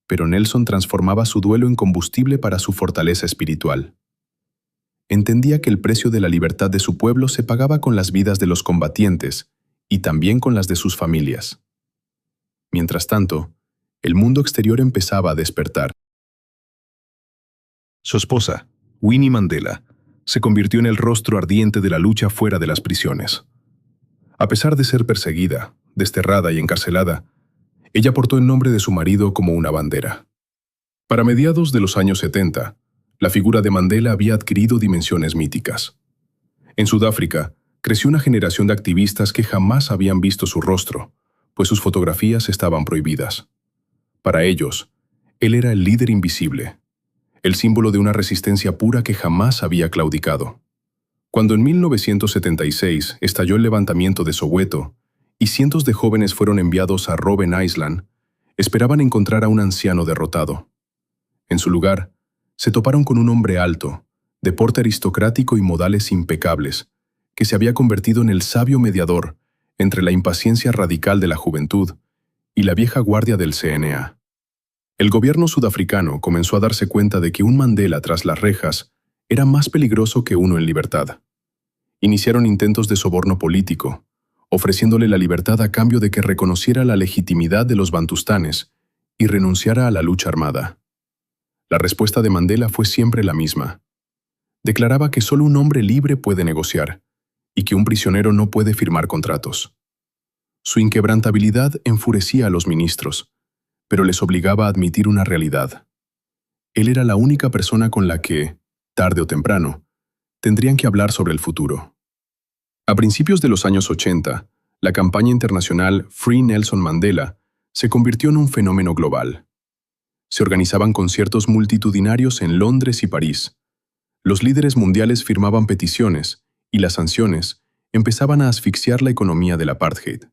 pero Nelson transformaba su duelo en combustible para su fortaleza espiritual. Entendía que el precio de la libertad de su pueblo se pagaba con las vidas de los combatientes y también con las de sus familias. Mientras tanto, el mundo exterior empezaba a despertar. Su esposa, Winnie Mandela, se convirtió en el rostro ardiente de la lucha fuera de las prisiones. A pesar de ser perseguida, desterrada y encarcelada, ella portó el nombre de su marido como una bandera. Para mediados de los años 70, la figura de Mandela había adquirido dimensiones míticas. En Sudáfrica, creció una generación de activistas que jamás habían visto su rostro, pues sus fotografías estaban prohibidas. Para ellos, él era el líder invisible, el símbolo de una resistencia pura que jamás había claudicado. Cuando en 1976 estalló el levantamiento de Soweto y cientos de jóvenes fueron enviados a Robben Island, esperaban encontrar a un anciano derrotado. En su lugar, se toparon con un hombre alto, de porte aristocrático y modales impecables, que se había convertido en el sabio mediador entre la impaciencia radical de la juventud y la vieja guardia del CNA. El gobierno sudafricano comenzó a darse cuenta de que un Mandela tras las rejas era más peligroso que uno en libertad. Iniciaron intentos de soborno político, ofreciéndole la libertad a cambio de que reconociera la legitimidad de los bantustanes y renunciara a la lucha armada. La respuesta de Mandela fue siempre la misma. Declaraba que solo un hombre libre puede negociar y que un prisionero no puede firmar contratos. Su inquebrantabilidad enfurecía a los ministros, pero les obligaba a admitir una realidad. Él era la única persona con la que, tarde o temprano, tendrían que hablar sobre el futuro. A principios de los años 80, la campaña internacional Free Nelson Mandela se convirtió en un fenómeno global. Se organizaban conciertos multitudinarios en Londres y París. Los líderes mundiales firmaban peticiones y las sanciones empezaban a asfixiar la economía del apartheid.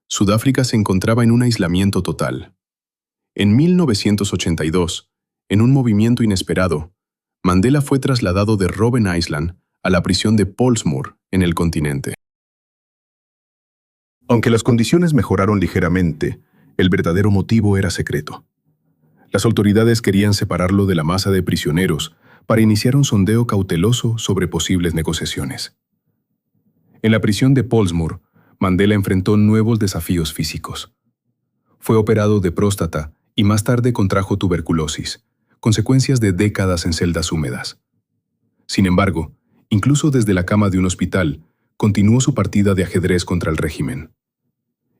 Sudáfrica se encontraba en un aislamiento total. En 1982, en un movimiento inesperado, Mandela fue trasladado de Robben Island a la prisión de Pollsmoor, en el continente. Aunque las condiciones mejoraron ligeramente, el verdadero motivo era secreto. Las autoridades querían separarlo de la masa de prisioneros para iniciar un sondeo cauteloso sobre posibles negociaciones. En la prisión de Pollsmoor, Mandela enfrentó nuevos desafíos físicos. Fue operado de próstata y más tarde contrajo tuberculosis, consecuencias de décadas en celdas húmedas. Sin embargo, incluso desde la cama de un hospital, continuó su partida de ajedrez contra el régimen.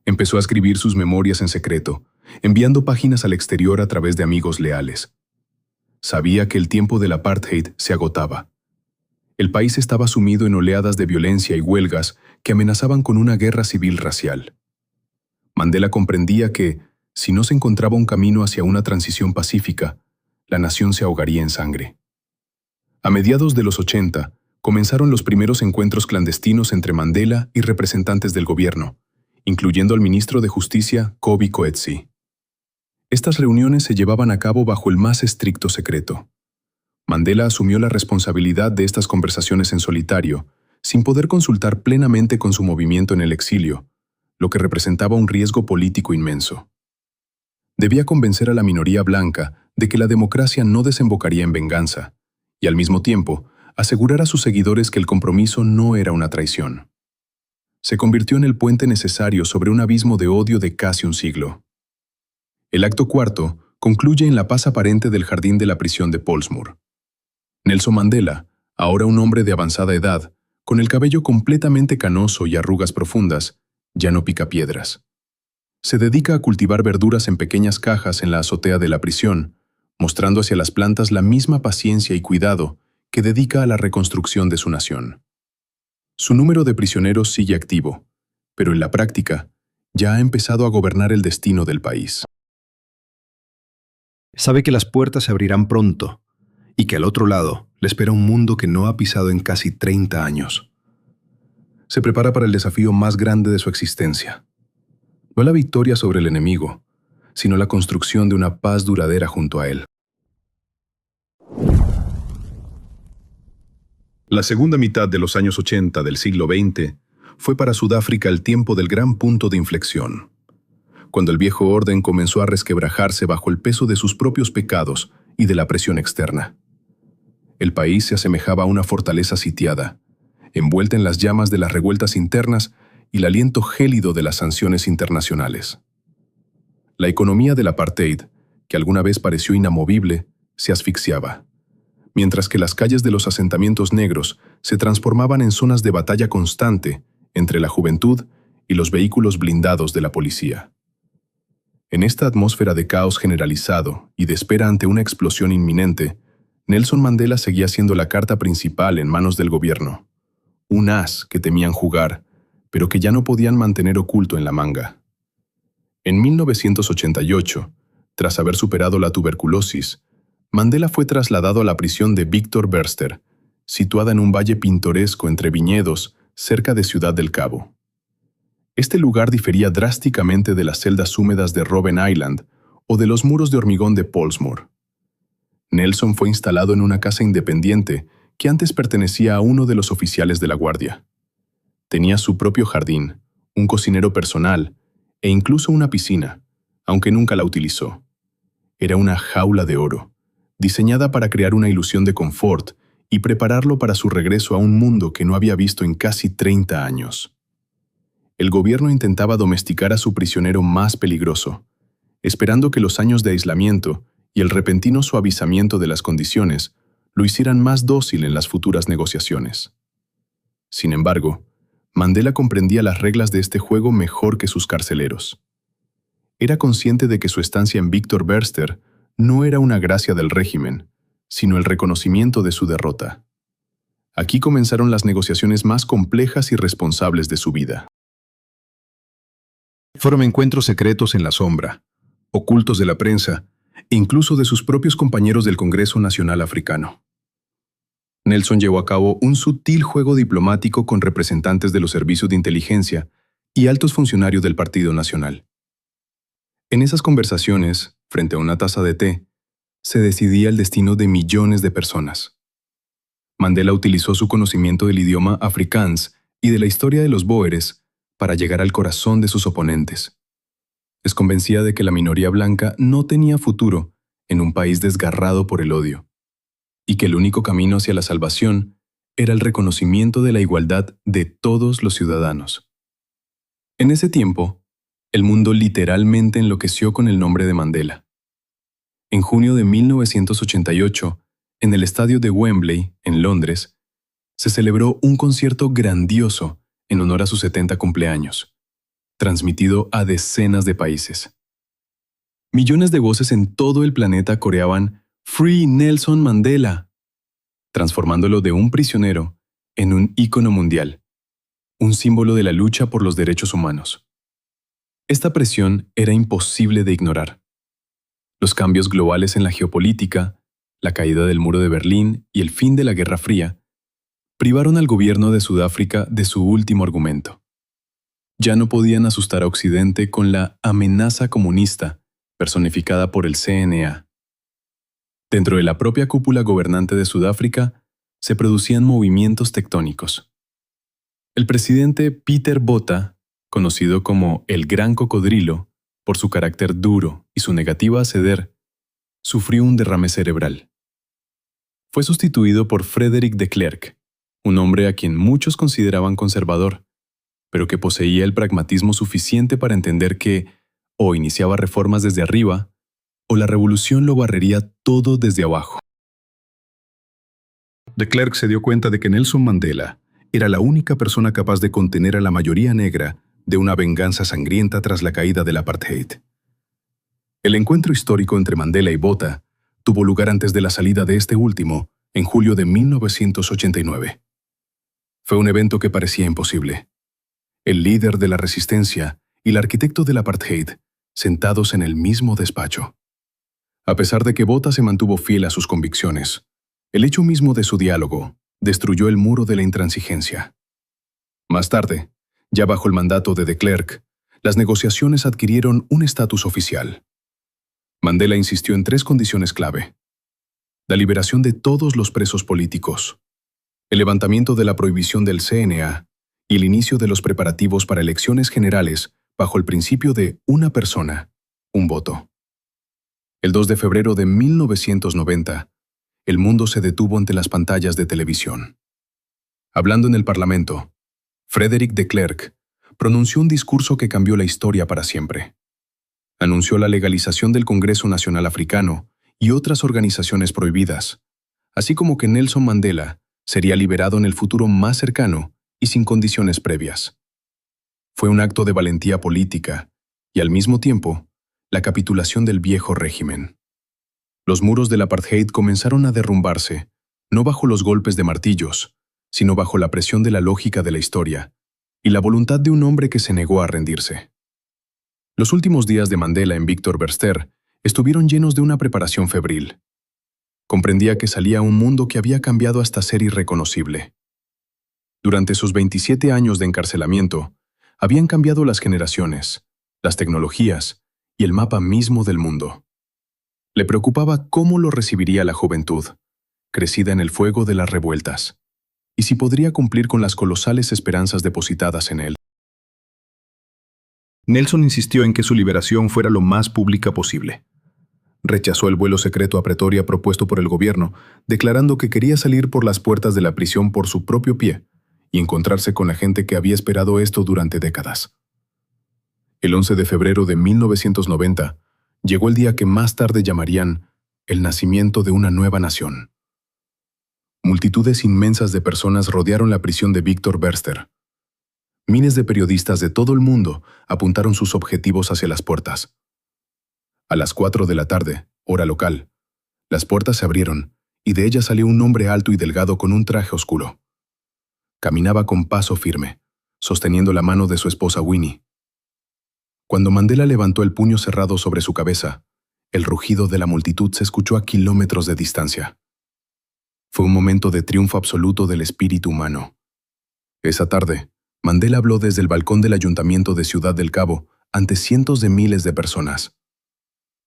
Empezó a escribir sus memorias en secreto, enviando páginas al exterior a través de amigos leales. Sabía que el tiempo del apartheid se agotaba. El país estaba sumido en oleadas de violencia y huelgas que amenazaban con una guerra civil racial. Mandela comprendía que, si no se encontraba un camino hacia una transición pacífica, la nación se ahogaría en sangre. A mediados de los 80, comenzaron los primeros encuentros clandestinos entre Mandela y representantes del gobierno, incluyendo al ministro de Justicia, Cobie Coetsee. Estas reuniones se llevaban a cabo bajo el más estricto secreto. Mandela asumió la responsabilidad de estas conversaciones en solitario, sin poder consultar plenamente con su movimiento en el exilio, lo que representaba un riesgo político inmenso. Debía convencer a la minoría blanca de que la democracia no desembocaría en venganza, y al mismo tiempo, asegurar a sus seguidores que el compromiso no era una traición. Se convirtió en el puente necesario sobre un abismo de odio de casi un siglo. El acto cuarto concluye en la paz aparente del jardín de la prisión de Pollsmoor. Nelson Mandela, ahora un hombre de avanzada edad, con el cabello completamente canoso y arrugas profundas, ya no pica piedras. Se dedica a cultivar verduras en pequeñas cajas en la azotea de la prisión, mostrando hacia las plantas la misma paciencia y cuidado que dedica a la reconstrucción de su nación. Su número de prisioneros sigue activo, pero en la práctica ya ha empezado a gobernar el destino del país. Sabe que las puertas se abrirán pronto y que al otro lado le espera un mundo que no ha pisado en casi 30 años. Se prepara para el desafío más grande de su existencia. No la victoria sobre el enemigo, sino la construcción de una paz duradera junto a él. La segunda mitad de los años 80 del siglo XX fue para Sudáfrica el tiempo del gran punto de inflexión, cuando el viejo orden comenzó a resquebrajarse bajo el peso de sus propios pecados y de la presión externa. El país se asemejaba a una fortaleza sitiada, envuelta en las llamas de las revueltas internas y el aliento gélido de las sanciones internacionales. La economía del apartheid, que alguna vez pareció inamovible, se asfixiaba, mientras que las calles de los asentamientos negros se transformaban en zonas de batalla constante entre la juventud y los vehículos blindados de la policía. En esta atmósfera de caos generalizado y de espera ante una explosión inminente, Nelson Mandela seguía siendo la carta principal en manos del gobierno, un as que temían jugar, pero que ya no podían mantener oculto en la manga. En 1988, tras haber superado la tuberculosis, Mandela fue trasladado a la prisión de Victor Verster, situada en un valle pintoresco entre viñedos, cerca de Ciudad del Cabo. Este lugar difería drásticamente de las celdas húmedas de Robben Island o de los muros de hormigón de Pollsmoor. Nelson fue instalado en una casa independiente que antes pertenecía a uno de los oficiales de la guardia. Tenía su propio jardín, un cocinero personal e incluso una piscina, aunque nunca la utilizó. Era una jaula de oro, diseñada para crear una ilusión de confort y prepararlo para su regreso a un mundo que no había visto en casi 30 años. El gobierno intentaba domesticar a su prisionero más peligroso, esperando que los años de aislamiento y el repentino suavizamiento de las condiciones lo hicieran más dócil en las futuras negociaciones. Sin embargo, Mandela comprendía las reglas de este juego mejor que sus carceleros. Era consciente de que su estancia en Victor Verster no era una gracia del régimen, sino el reconocimiento de su derrota. Aquí comenzaron las negociaciones más complejas y responsables de su vida. Fueron encuentros secretos en la sombra, ocultos de la prensa e incluso de sus propios compañeros del Congreso Nacional Africano. Nelson llevó a cabo un sutil juego diplomático con representantes de los servicios de inteligencia y altos funcionarios del Partido Nacional. En esas conversaciones, frente a una taza de té, se decidía el destino de millones de personas. Mandela utilizó su conocimiento del idioma afrikaans y de la historia de los bóeres para llegar al corazón de sus oponentes. Les convencía de que la minoría blanca no tenía futuro en un país desgarrado por el odio, y que el único camino hacia la salvación era el reconocimiento de la igualdad de todos los ciudadanos. En ese tiempo, el mundo literalmente enloqueció con el nombre de Mandela. En junio de 1988, en el estadio de Wembley, en Londres, se celebró un concierto grandioso en honor a sus 70 cumpleaños, transmitido a decenas de países. Millones de voces en todo el planeta coreaban "Free Nelson Mandela", transformándolo de un prisionero en un ícono mundial, un símbolo de la lucha por los derechos humanos. Esta presión era imposible de ignorar. Los cambios globales en la geopolítica, la caída del muro de Berlín y el fin de la Guerra Fría privaron al gobierno de Sudáfrica de su último argumento. Ya no podían asustar a Occidente con la amenaza comunista personificada por el CNA. Dentro de la propia cúpula gobernante de Sudáfrica se producían movimientos tectónicos. El presidente Peter Botha, conocido como el Gran Cocodrilo, por su carácter duro y su negativa a ceder, sufrió un derrame cerebral. Fue sustituido por Frédéric de Klerk, un hombre a quien muchos consideraban conservador, pero que poseía el pragmatismo suficiente para entender que o iniciaba reformas desde arriba, o la revolución lo barrería todo desde abajo. De Klerk se dio cuenta de que Nelson Mandela era la única persona capaz de contener a la mayoría negra de una venganza sangrienta tras la caída del apartheid. El encuentro histórico entre Mandela y Botha tuvo lugar antes de la salida de este último, en julio de 1989. Fue un evento que parecía imposible. El líder de la resistencia y el arquitecto del apartheid sentados en el mismo despacho. A pesar de que Botha se mantuvo fiel a sus convicciones, el hecho mismo de su diálogo destruyó el muro de la intransigencia. Más tarde, ya bajo el mandato de de Klerk, las negociaciones adquirieron un estatus oficial. Mandela insistió en 3 condiciones clave: la liberación de todos los presos políticos, el levantamiento de la prohibición del CNA y el inicio de los preparativos para elecciones generales bajo el principio de una persona, un voto. El 2 de febrero de 1990, el mundo se detuvo ante las pantallas de televisión. Hablando en el Parlamento, Frédéric de Klerk pronunció un discurso que cambió la historia para siempre. Anunció la legalización del Congreso Nacional Africano y otras organizaciones prohibidas, así como que Nelson Mandela sería liberado en el futuro más cercano y sin condiciones previas. Fue un acto de valentía política y, al mismo tiempo, la capitulación del viejo régimen. Los muros del apartheid comenzaron a derrumbarse, no bajo los golpes de martillos, sino bajo la presión de la lógica de la historia y la voluntad de un hombre que se negó a rendirse. Los últimos días de Mandela en Victor Verster estuvieron llenos de una preparación febril. Comprendía que salía a un mundo que había cambiado hasta ser irreconocible. Durante sus 27 años de encarcelamiento, habían cambiado las generaciones, las tecnologías y el mapa mismo del mundo. Le preocupaba cómo lo recibiría la juventud, crecida en el fuego de las revueltas, y si podría cumplir con las colosales esperanzas depositadas en él. Nelson insistió en que su liberación fuera lo más pública posible. Rechazó el vuelo secreto a Pretoria propuesto por el gobierno, declarando que quería salir por las puertas de la prisión por su propio pie y encontrarse con la gente que había esperado esto durante décadas. El 11 de febrero de 1990 llegó el día que más tarde llamarían el nacimiento de una nueva nación. Multitudes inmensas de personas rodearon la prisión de Victor Verster. Miles de periodistas de todo el mundo apuntaron sus objetivos hacia las puertas. A las 4 de la tarde, hora local, las puertas se abrieron y de ellas salió un hombre alto y delgado con un traje oscuro. Caminaba con paso firme, sosteniendo la mano de su esposa Winnie. Cuando Mandela levantó el puño cerrado sobre su cabeza, el rugido de la multitud se escuchó a kilómetros de distancia. Fue un momento de triunfo absoluto del espíritu humano. Esa tarde, Mandela habló desde el balcón del Ayuntamiento de Ciudad del Cabo ante cientos de miles de personas.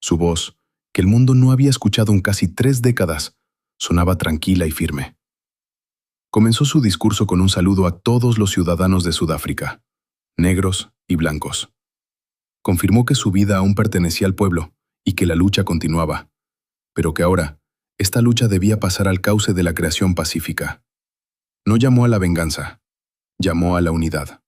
Su voz, que el mundo no había escuchado en casi 3 décadas, sonaba tranquila y firme. Comenzó su discurso con un saludo a todos los ciudadanos de Sudáfrica, negros y blancos. Confirmó que su vida aún pertenecía al pueblo y que la lucha continuaba, pero que ahora esta lucha debía pasar al cauce de la creación pacífica. No llamó a la venganza, llamó a la unidad.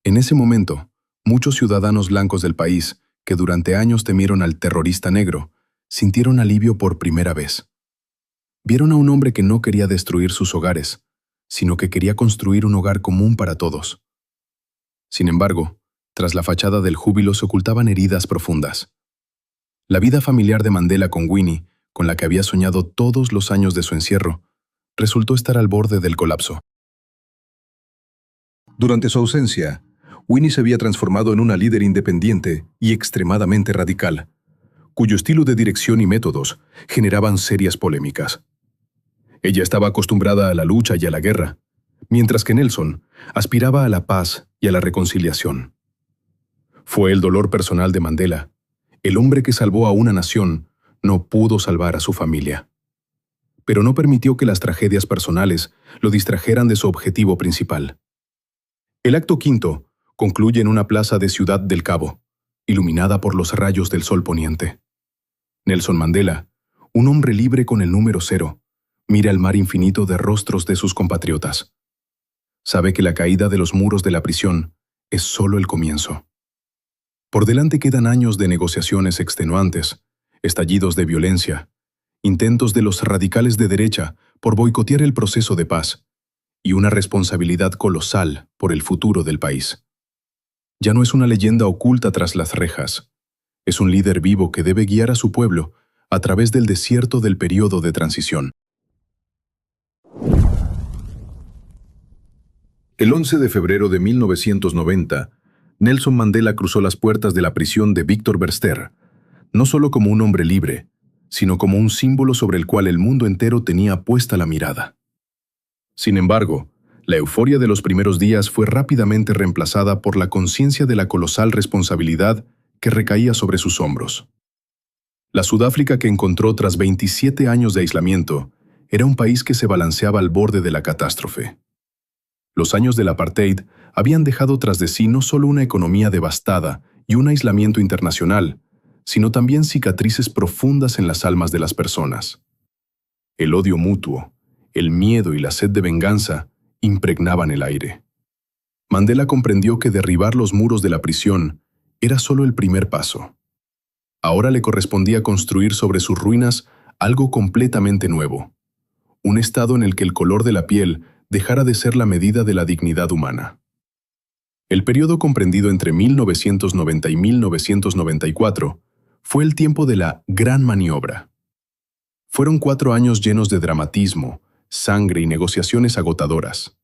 En ese momento, muchos ciudadanos blancos del país, que durante años temieron al terrorista negro, sintieron alivio por primera vez. Vieron a un hombre que no quería destruir sus hogares, sino que quería construir un hogar común para todos. Sin embargo, tras la fachada del júbilo se ocultaban heridas profundas. La vida familiar de Mandela con Winnie, con la que había soñado todos los años de su encierro, resultó estar al borde del colapso. Durante su ausencia, Winnie se había transformado en una líder independiente y extremadamente radical, cuyo estilo de dirección y métodos generaban serias polémicas. Ella estaba acostumbrada a la lucha y a la guerra, mientras que Nelson aspiraba a la paz y a la reconciliación. Fue el dolor personal de Mandela. El hombre que salvó a una nación no pudo salvar a su familia. Pero no permitió que las tragedias personales lo distrajeran de su objetivo principal. El acto quinto concluye en una plaza de Ciudad del Cabo, iluminada por los rayos del sol poniente. Nelson Mandela, un hombre libre con el número 0, mira el mar infinito de rostros de sus compatriotas. Sabe que la caída de los muros de la prisión es solo el comienzo. Por delante quedan años de negociaciones extenuantes, estallidos de violencia, intentos de los radicales de derecha por boicotear el proceso de paz y una responsabilidad colosal por el futuro del país. Ya no es una leyenda oculta tras las rejas. Es un líder vivo que debe guiar a su pueblo a través del desierto del periodo de transición. El 11 de febrero de 1990, Nelson Mandela cruzó las puertas de la prisión de Victor Verster, no solo como un hombre libre, sino como un símbolo sobre el cual el mundo entero tenía puesta la mirada. Sin embargo, la euforia de los primeros días fue rápidamente reemplazada por la conciencia de la colosal responsabilidad que recaía sobre sus hombros. La Sudáfrica que encontró tras 27 años de aislamiento era un país que se balanceaba al borde de la catástrofe. Los años del apartheid habían dejado tras de sí no solo una economía devastada y un aislamiento internacional, sino también cicatrices profundas en las almas de las personas. El odio mutuo, el miedo y la sed de venganza impregnaban el aire. Mandela comprendió que derribar los muros de la prisión era solo el primer paso. Ahora le correspondía construir sobre sus ruinas algo completamente nuevo, un estado en el que el color de la piel dejara de ser la medida de la dignidad humana. El periodo comprendido entre 1990 y 1994 fue el tiempo de la Gran Maniobra. Fueron 4 años llenos de dramatismo, sangre y negociaciones agotadoras.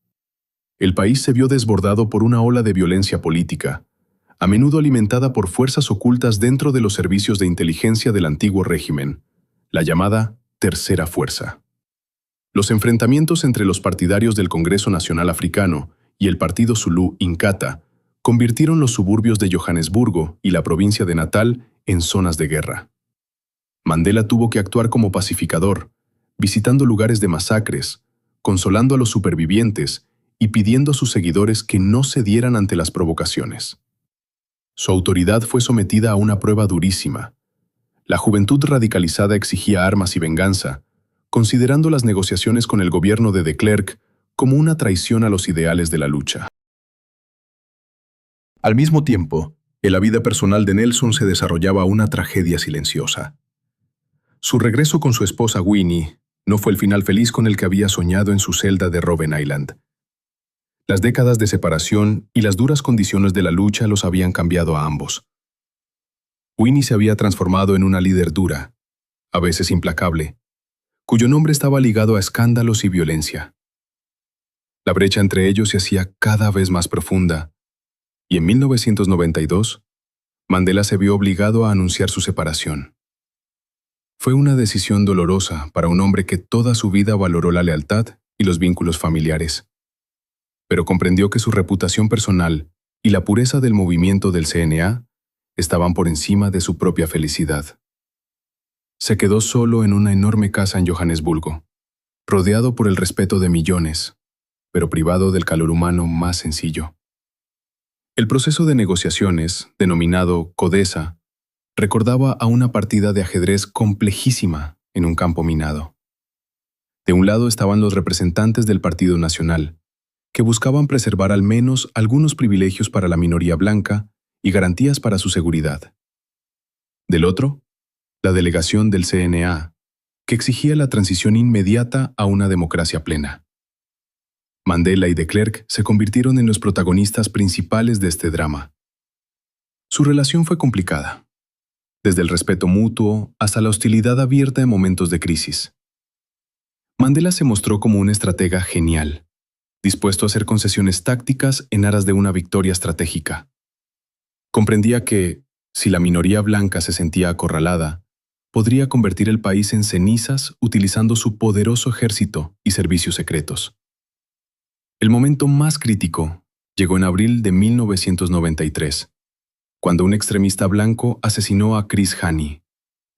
El país se vio desbordado por una ola de violencia política, a menudo alimentada por fuerzas ocultas dentro de los servicios de inteligencia del antiguo régimen, la llamada Tercera Fuerza. Los enfrentamientos entre los partidarios del Congreso Nacional Africano y el Partido Zulu Inkatha convirtieron los suburbios de Johannesburgo y la provincia de Natal en zonas de guerra. Mandela tuvo que actuar como pacificador, visitando lugares de masacres, consolando a los supervivientes y pidiendo a sus seguidores que no cedieran ante las provocaciones. Su autoridad fue sometida a una prueba durísima. La juventud radicalizada exigía armas y venganza, considerando las negociaciones con el gobierno de de Klerk como una traición a los ideales de la lucha. Al mismo tiempo, en la vida personal de Nelson se desarrollaba una tragedia silenciosa. Su regreso con su esposa Winnie no fue el final feliz con el que había soñado en su celda de Robben Island. Las décadas de separación y las duras condiciones de la lucha los habían cambiado a ambos. Winnie se había transformado en una líder dura, a veces implacable, cuyo nombre estaba ligado a escándalos y violencia. La brecha entre ellos se hacía cada vez más profunda, y en 1992, Mandela se vio obligado a anunciar su separación. Fue una decisión dolorosa para un hombre que toda su vida valoró la lealtad y los vínculos familiares, pero comprendió que su reputación personal y la pureza del movimiento del CNA estaban por encima de su propia felicidad. Se quedó solo en una enorme casa en Johannesburgo, rodeado por el respeto de millones, pero privado del calor humano más sencillo. El proceso de negociaciones, denominado CODESA, recordaba a una partida de ajedrez complejísima en un campo minado. De un lado estaban los representantes del Partido Nacional, que buscaban preservar al menos algunos privilegios para la minoría blanca y garantías para su seguridad. Del otro, la delegación del CNA, que exigía la transición inmediata a una democracia plena. Mandela y de Klerk se convirtieron en los protagonistas principales de este drama. Su relación fue complicada, desde el respeto mutuo hasta la hostilidad abierta en momentos de crisis. Mandela se mostró como un estratega genial, dispuesto a hacer concesiones tácticas en aras de una victoria estratégica. Comprendía que, si la minoría blanca se sentía acorralada, podría convertir el país en cenizas utilizando su poderoso ejército y servicios secretos. El momento más crítico llegó en abril de 1993, cuando un extremista blanco asesinó a Chris Hani,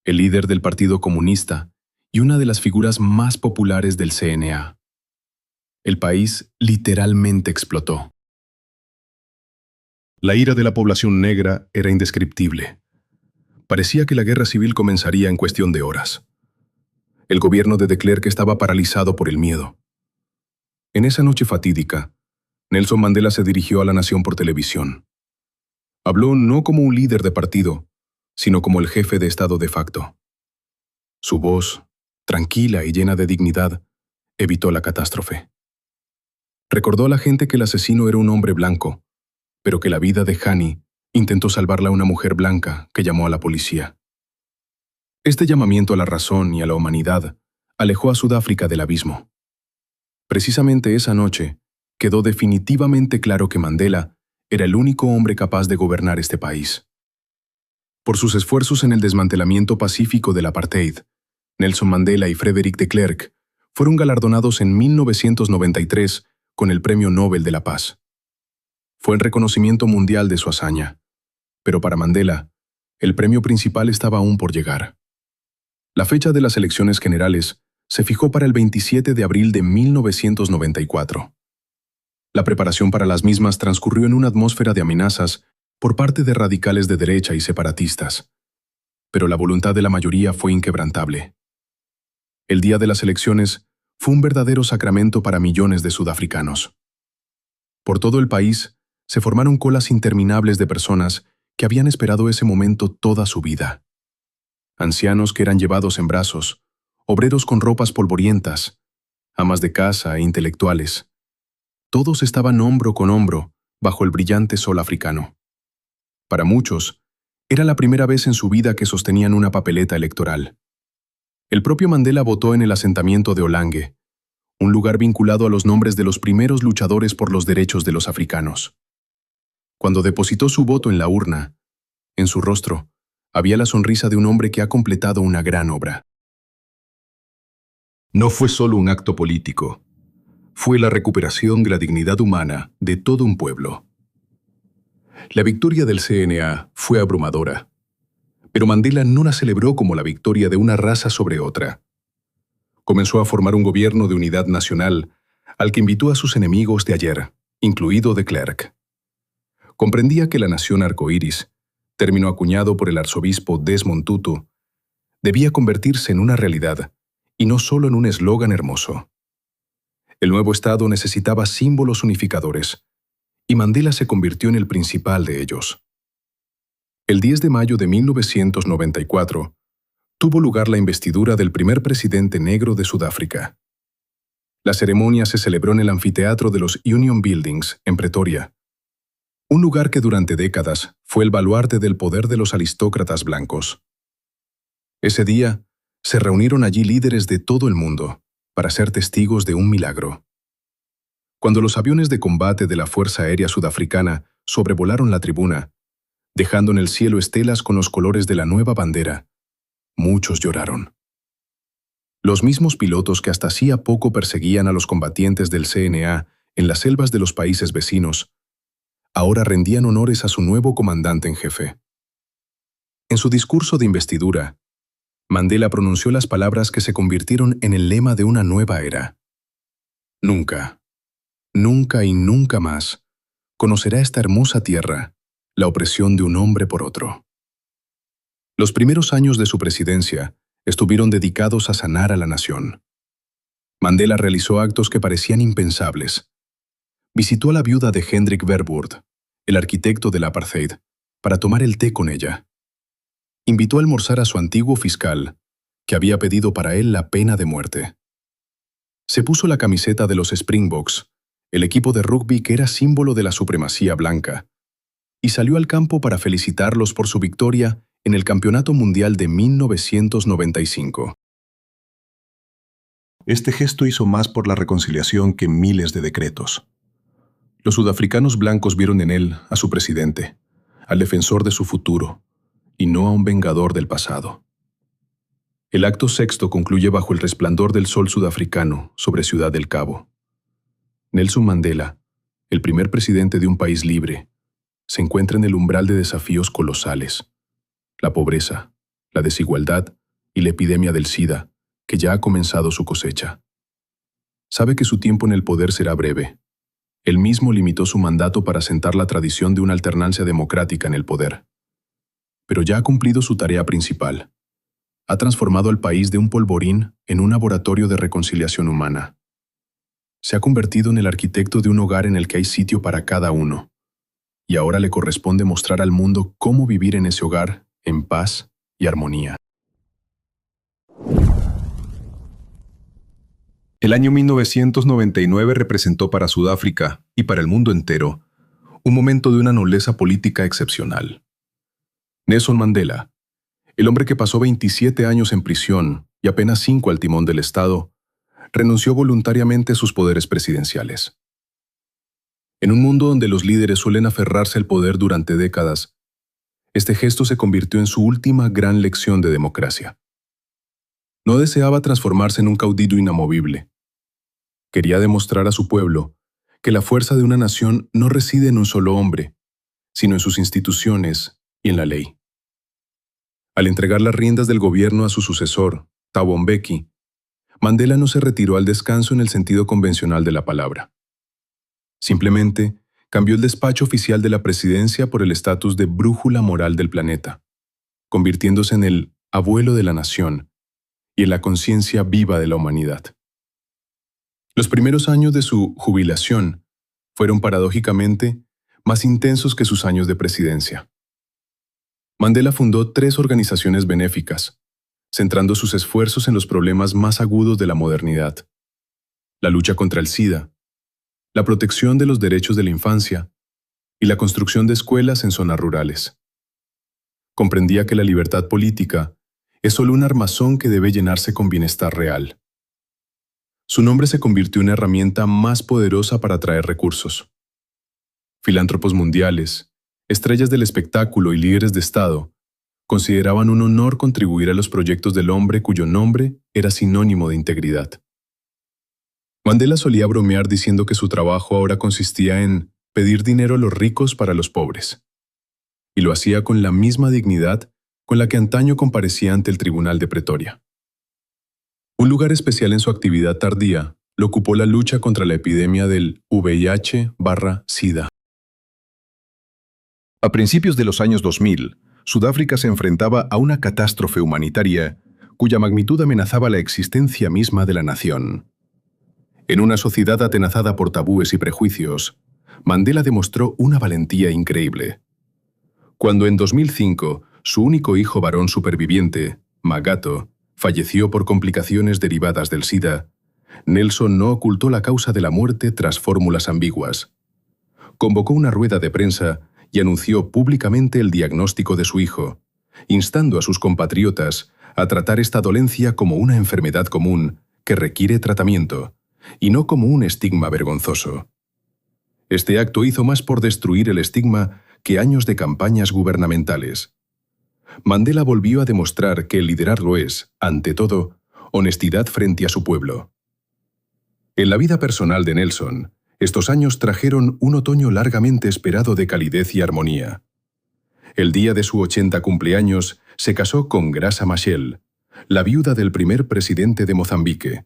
el líder del Partido Comunista y una de las figuras más populares del CNA. El país literalmente explotó. La ira de la población negra era indescriptible. Parecía que la guerra civil comenzaría en cuestión de horas. El gobierno de de Klerk estaba paralizado por el miedo. En esa noche fatídica, Nelson Mandela se dirigió a la nación por televisión. Habló no como un líder de partido, sino como el jefe de Estado de facto. Su voz, tranquila y llena de dignidad, evitó la catástrofe. Recordó a la gente que el asesino era un hombre blanco, pero que la vida de Hani intentó salvarla a una mujer blanca que llamó a la policía. Este llamamiento a la razón y a la humanidad alejó a Sudáfrica del abismo. Precisamente esa noche, quedó definitivamente claro que Mandela era el único hombre capaz de gobernar este país. Por sus esfuerzos en el desmantelamiento pacífico del apartheid, Nelson Mandela y Frederick de Klerk fueron galardonados en 1993 con el Premio Nobel de la Paz. Fue el reconocimiento mundial de su hazaña, pero para Mandela, el premio principal estaba aún por llegar. La fecha de las elecciones generales se fijó para el 27 de abril de 1994. La preparación para las mismas transcurrió en una atmósfera de amenazas por parte de radicales de derecha y separatistas, pero la voluntad de la mayoría fue inquebrantable. El día de las elecciones fue un verdadero sacramento para millones de sudafricanos. Por todo el país se formaron colas interminables de personas que habían esperado ese momento toda su vida. Ancianos que eran llevados en brazos, obreros con ropas polvorientas, amas de casa e intelectuales. Todos estaban hombro con hombro bajo el brillante sol africano. Para muchos, era la primera vez en su vida que sostenían una papeleta electoral. El propio Mandela votó en el asentamiento de Olange, un lugar vinculado a los nombres de los primeros luchadores por los derechos de los africanos. Cuando depositó su voto en la urna, en su rostro había la sonrisa de un hombre que ha completado una gran obra. No fue solo un acto político, fue la recuperación de la dignidad humana de todo un pueblo. La victoria del CNA fue abrumadora, pero Mandela no la celebró como la victoria de una raza sobre otra. Comenzó a formar un gobierno de unidad nacional, al que invitó a sus enemigos de ayer, incluido de Klerk. Comprendía que la nación arcoíris, término acuñado por el arzobispo Desmond Tutu, debía convertirse en una realidad, y no solo en un eslogan hermoso. El nuevo Estado necesitaba símbolos unificadores, y Mandela se convirtió en el principal de ellos. El 10 de mayo de 1994, tuvo lugar la investidura del primer presidente negro de Sudáfrica. La ceremonia se celebró en el anfiteatro de los Union Buildings, en Pretoria, un lugar que durante décadas fue el baluarte del poder de los aristócratas blancos. Ese día, se reunieron allí líderes de todo el mundo para ser testigos de un milagro. Cuando los aviones de combate de la Fuerza Aérea Sudafricana sobrevolaron la tribuna, dejando en el cielo estelas con los colores de la nueva bandera, muchos lloraron. Los mismos pilotos que hasta hacía poco perseguían a los combatientes del CNA en las selvas de los países vecinos, ahora rendían honores a su nuevo comandante en jefe. En su discurso de investidura, Mandela pronunció las palabras que se convirtieron en el lema de una nueva era. Nunca, nunca y nunca más conocerá esta hermosa tierra la opresión de un hombre por otro. Los primeros años de su presidencia estuvieron dedicados a sanar a la nación. Mandela realizó actos que parecían impensables. Visitó a la viuda de Hendrik Verwoerd, el arquitecto del apartheid, para tomar el té con ella. Invitó a almorzar a su antiguo fiscal, que había pedido para él la pena de muerte. Se puso la camiseta de los Springboks, el equipo de rugby que era símbolo de la supremacía blanca, y salió al campo para felicitarlos por su victoria en el Campeonato Mundial de 1995. Este gesto hizo más por la reconciliación que miles de decretos. Los sudafricanos blancos vieron en él a su presidente, al defensor de su futuro, y no a un vengador del pasado. El acto sexto concluye bajo el resplandor del sol sudafricano sobre Ciudad del Cabo. Nelson Mandela, el primer presidente de un país libre, se encuentra en el umbral de desafíos colosales: la pobreza, la desigualdad y la epidemia del SIDA, que ya ha comenzado su cosecha. Sabe que su tiempo en el poder será breve. Él mismo limitó su mandato para sentar la tradición de una alternancia democrática en el poder. Pero ya ha cumplido su tarea principal. Ha transformado al país de un polvorín en un laboratorio de reconciliación humana. Se ha convertido en el arquitecto de un hogar en el que hay sitio para cada uno. Y ahora le corresponde mostrar al mundo cómo vivir en ese hogar en paz y armonía. El año 1999 representó para Sudáfrica y para el mundo entero un momento de una nobleza política excepcional. Nelson Mandela, el hombre que pasó 27 años en prisión y apenas 5 al timón del Estado, renunció voluntariamente a sus poderes presidenciales. En un mundo donde los líderes suelen aferrarse al poder durante décadas, este gesto se convirtió en su última gran lección de democracia. No deseaba transformarse en un caudillo inamovible. Quería demostrar a su pueblo que la fuerza de una nación no reside en un solo hombre, sino en sus instituciones y en la ley. Al entregar las riendas del gobierno a su sucesor, Thabo Mbeki, Mandela no se retiró al descanso en el sentido convencional de la palabra. Simplemente cambió el despacho oficial de la presidencia por el estatus de brújula moral del planeta, convirtiéndose en el abuelo de la nación y en la conciencia viva de la humanidad. Los primeros años de su jubilación fueron paradójicamente más intensos que sus años de presidencia. Mandela fundó 3 organizaciones benéficas, centrando sus esfuerzos en los problemas más agudos de la modernidad: la lucha contra el SIDA, la protección de los derechos de la infancia y la construcción de escuelas en zonas rurales. Comprendía que la libertad política es solo un armazón que debe llenarse con bienestar real. Su nombre se convirtió en una herramienta más poderosa para atraer recursos. Filántropos mundiales, estrellas del espectáculo y líderes de Estado consideraban un honor contribuir a los proyectos del hombre cuyo nombre era sinónimo de integridad. Mandela solía bromear diciendo que su trabajo ahora consistía en pedir dinero a los ricos para los pobres, y lo hacía con la misma dignidad con la que antaño comparecía ante el Tribunal de Pretoria. Un lugar especial en su actividad tardía lo ocupó la lucha contra la epidemia del VIH/SIDA. A principios de los años 2000, Sudáfrica se enfrentaba a una catástrofe humanitaria cuya magnitud amenazaba la existencia misma de la nación. En una sociedad atenazada por tabúes y prejuicios, Mandela demostró una valentía increíble. Cuando en 2005 su único hijo varón superviviente, Magato, falleció por complicaciones derivadas del SIDA, Nelson no ocultó la causa de la muerte tras fórmulas ambiguas. Convocó una rueda de prensa y anunció públicamente el diagnóstico de su hijo, instando a sus compatriotas a tratar esta dolencia como una enfermedad común que requiere tratamiento, y no como un estigma vergonzoso. Este acto hizo más por destruir el estigma que años de campañas gubernamentales. Mandela volvió a demostrar que el liderazgo es, ante todo, honestidad frente a su pueblo. En la vida personal de Nelson, estos años trajeron un otoño largamente esperado de calidez y armonía. El día de su 80 cumpleaños se casó con Graça Machel, la viuda del primer presidente de Mozambique.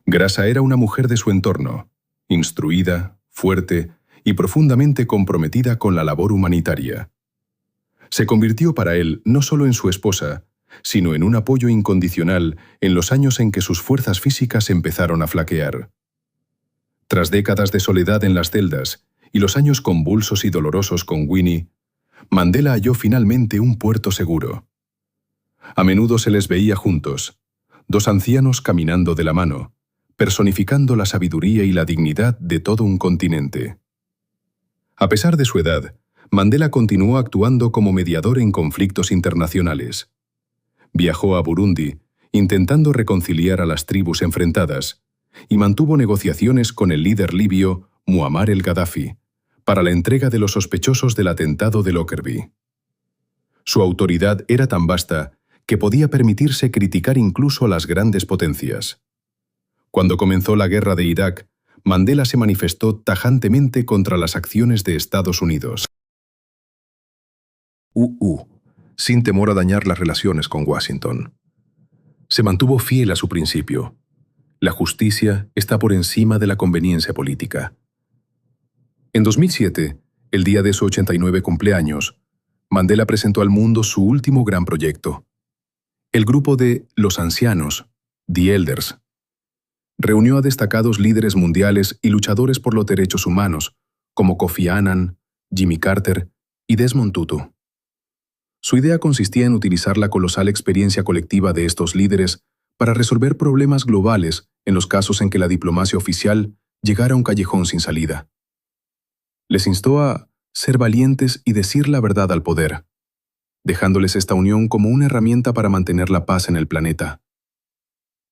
Graça era una mujer de su entorno, instruida, fuerte y profundamente comprometida con la labor humanitaria. Se convirtió para él no solo en su esposa, sino en un apoyo incondicional en los años en que sus fuerzas físicas empezaron a flaquear. Tras décadas de soledad en las celdas y los años convulsos y dolorosos con Winnie, Mandela halló finalmente un puerto seguro. A menudo se les veía juntos, dos ancianos caminando de la mano, personificando la sabiduría y la dignidad de todo un continente. A pesar de su edad, Mandela continuó actuando como mediador en conflictos internacionales. Viajó a Burundi, intentando reconciliar a las tribus enfrentadas, y mantuvo negociaciones con el líder libio Muammar el-Gaddafi para la entrega de los sospechosos del atentado de Lockerbie. Su autoridad era tan vasta que podía permitirse criticar incluso a las grandes potencias. Cuando comenzó la guerra de Irak, Mandela se manifestó tajantemente contra las acciones de Estados Unidos. Sin temor a dañar las relaciones con Washington. Se mantuvo fiel a su principio. La justicia está por encima de la conveniencia política. En 2007, el día de su 89 cumpleaños, Mandela presentó al mundo su último gran proyecto. El grupo de Los Ancianos, The Elders, reunió a destacados líderes mundiales y luchadores por los derechos humanos, como Kofi Annan, Jimmy Carter y Desmond Tutu. Su idea consistía en utilizar la colosal experiencia colectiva de estos líderes para resolver problemas globales en los casos en que la diplomacia oficial llegara a un callejón sin salida. Les instó a ser valientes y decir la verdad al poder, dejándoles esta unión como una herramienta para mantener la paz en el planeta.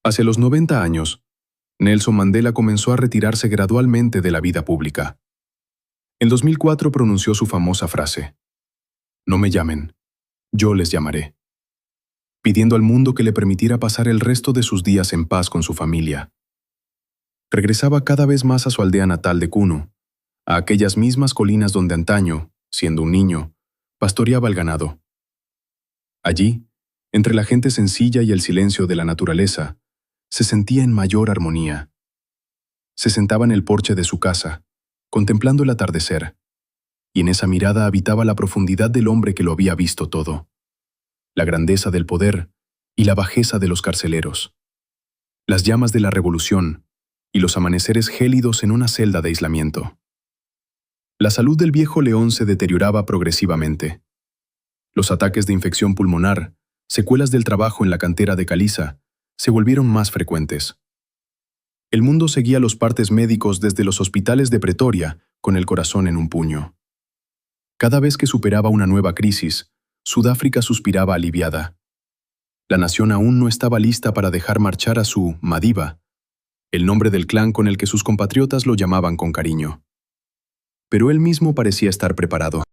Hacia los 90 años, Nelson Mandela comenzó a retirarse gradualmente de la vida pública. En 2004 pronunció su famosa frase: "No me llamen, yo les llamaré", pidiendo al mundo que le permitiera pasar el resto de sus días en paz con su familia. Regresaba cada vez más a su aldea natal de Kuno, a aquellas mismas colinas donde antaño, siendo un niño, pastoreaba el ganado. Allí, entre la gente sencilla y el silencio de la naturaleza, se sentía en mayor armonía. Se sentaba en el porche de su casa, contemplando el atardecer, y en esa mirada habitaba la profundidad del hombre que lo había visto todo, la grandeza del poder y la bajeza de los carceleros, las llamas de la revolución y los amaneceres gélidos en una celda de aislamiento. La salud del viejo león se deterioraba progresivamente. Los ataques de infección pulmonar, secuelas del trabajo en la cantera de caliza, se volvieron más frecuentes. El mundo seguía los partes médicos desde los hospitales de Pretoria con el corazón en un puño. Cada vez que superaba una nueva crisis, Sudáfrica suspiraba aliviada. La nación aún no estaba lista para dejar marchar a su Madiba, el nombre del clan con el que sus compatriotas lo llamaban con cariño. Pero él mismo parecía estar preparado.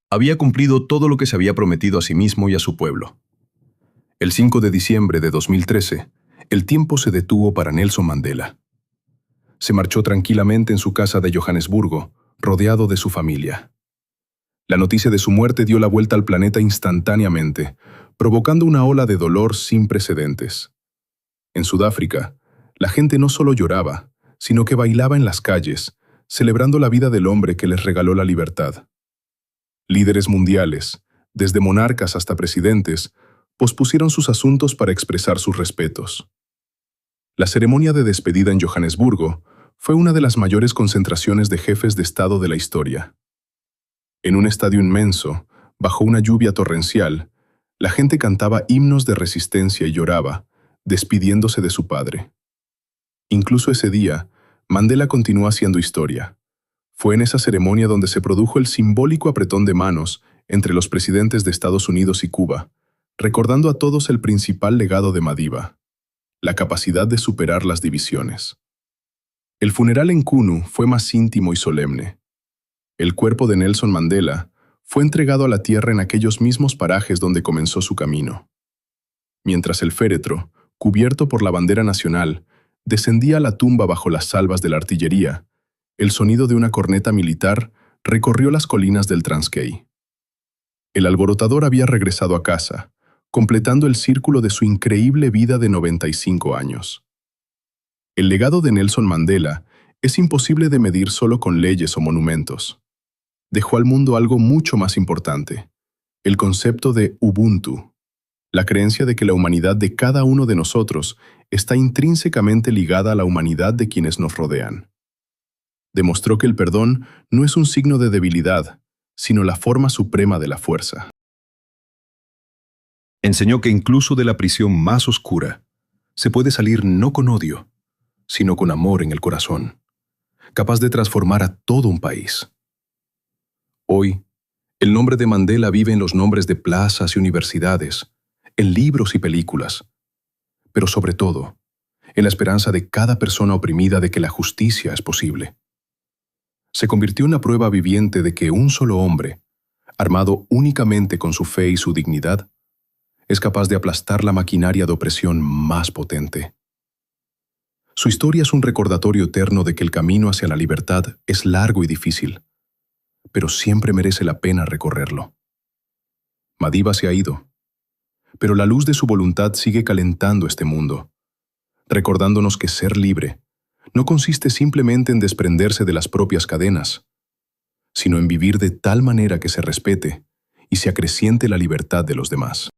Había cumplido todo lo que se había prometido a sí mismo y a su pueblo. El 5 de diciembre de 2013, el tiempo se detuvo para Nelson Mandela. Se marchó tranquilamente en su casa de Johannesburgo, rodeado de su familia. La noticia de su muerte dio la vuelta al planeta instantáneamente, provocando una ola de dolor sin precedentes. En Sudáfrica, la gente no solo lloraba, sino que bailaba en las calles, celebrando la vida del hombre que les regaló la libertad. Líderes mundiales, desde monarcas hasta presidentes, pospusieron sus asuntos para expresar sus respetos. La ceremonia de despedida en Johannesburgo fue una de las mayores concentraciones de jefes de Estado de la historia. En un estadio inmenso, bajo una lluvia torrencial, la gente cantaba himnos de resistencia y lloraba, despidiéndose de su padre. Incluso ese día, Mandela continuó haciendo historia. Fue en esa ceremonia donde se produjo el simbólico apretón de manos entre los presidentes de Estados Unidos y Cuba, recordando a todos el principal legado de Madiba: la capacidad de superar las divisiones. El funeral en Kunu fue más íntimo y solemne. El cuerpo de Nelson Mandela fue entregado a la tierra en aquellos mismos parajes donde comenzó su camino. Mientras el féretro, cubierto por la bandera nacional, descendía a la tumba bajo las salvas de la artillería, el sonido de una corneta militar recorrió las colinas del Transkei. El alborotador había regresado a casa, completando el círculo de su increíble vida de 95 años. El legado de Nelson Mandela es imposible de medir solo con leyes o monumentos. Dejó al mundo algo mucho más importante: el concepto de Ubuntu, la creencia de que la humanidad de cada uno de nosotros está intrínsecamente ligada a la humanidad de quienes nos rodean. Demostró que el perdón no es un signo de debilidad, sino la forma suprema de la fuerza. Enseñó que incluso de la prisión más oscura se puede salir no con odio, sino con amor en el corazón, capaz de transformar a todo un país. Hoy, el nombre de Mandela vive en los nombres de plazas y universidades, en libros y películas, pero sobre todo, en la esperanza de cada persona oprimida de que la justicia es posible. Se convirtió en una prueba viviente de que un solo hombre, armado únicamente con su fe y su dignidad, es capaz de aplastar la maquinaria de opresión más potente. Su historia es un recordatorio eterno de que el camino hacia la libertad es largo y difícil, pero siempre merece la pena recorrerlo. Madiba se ha ido, pero la luz de su voluntad sigue calentando este mundo, recordándonos que ser libre no consiste simplemente en desprenderse de las propias cadenas, sino en vivir de tal manera que se respete y se acreciente la libertad de los demás.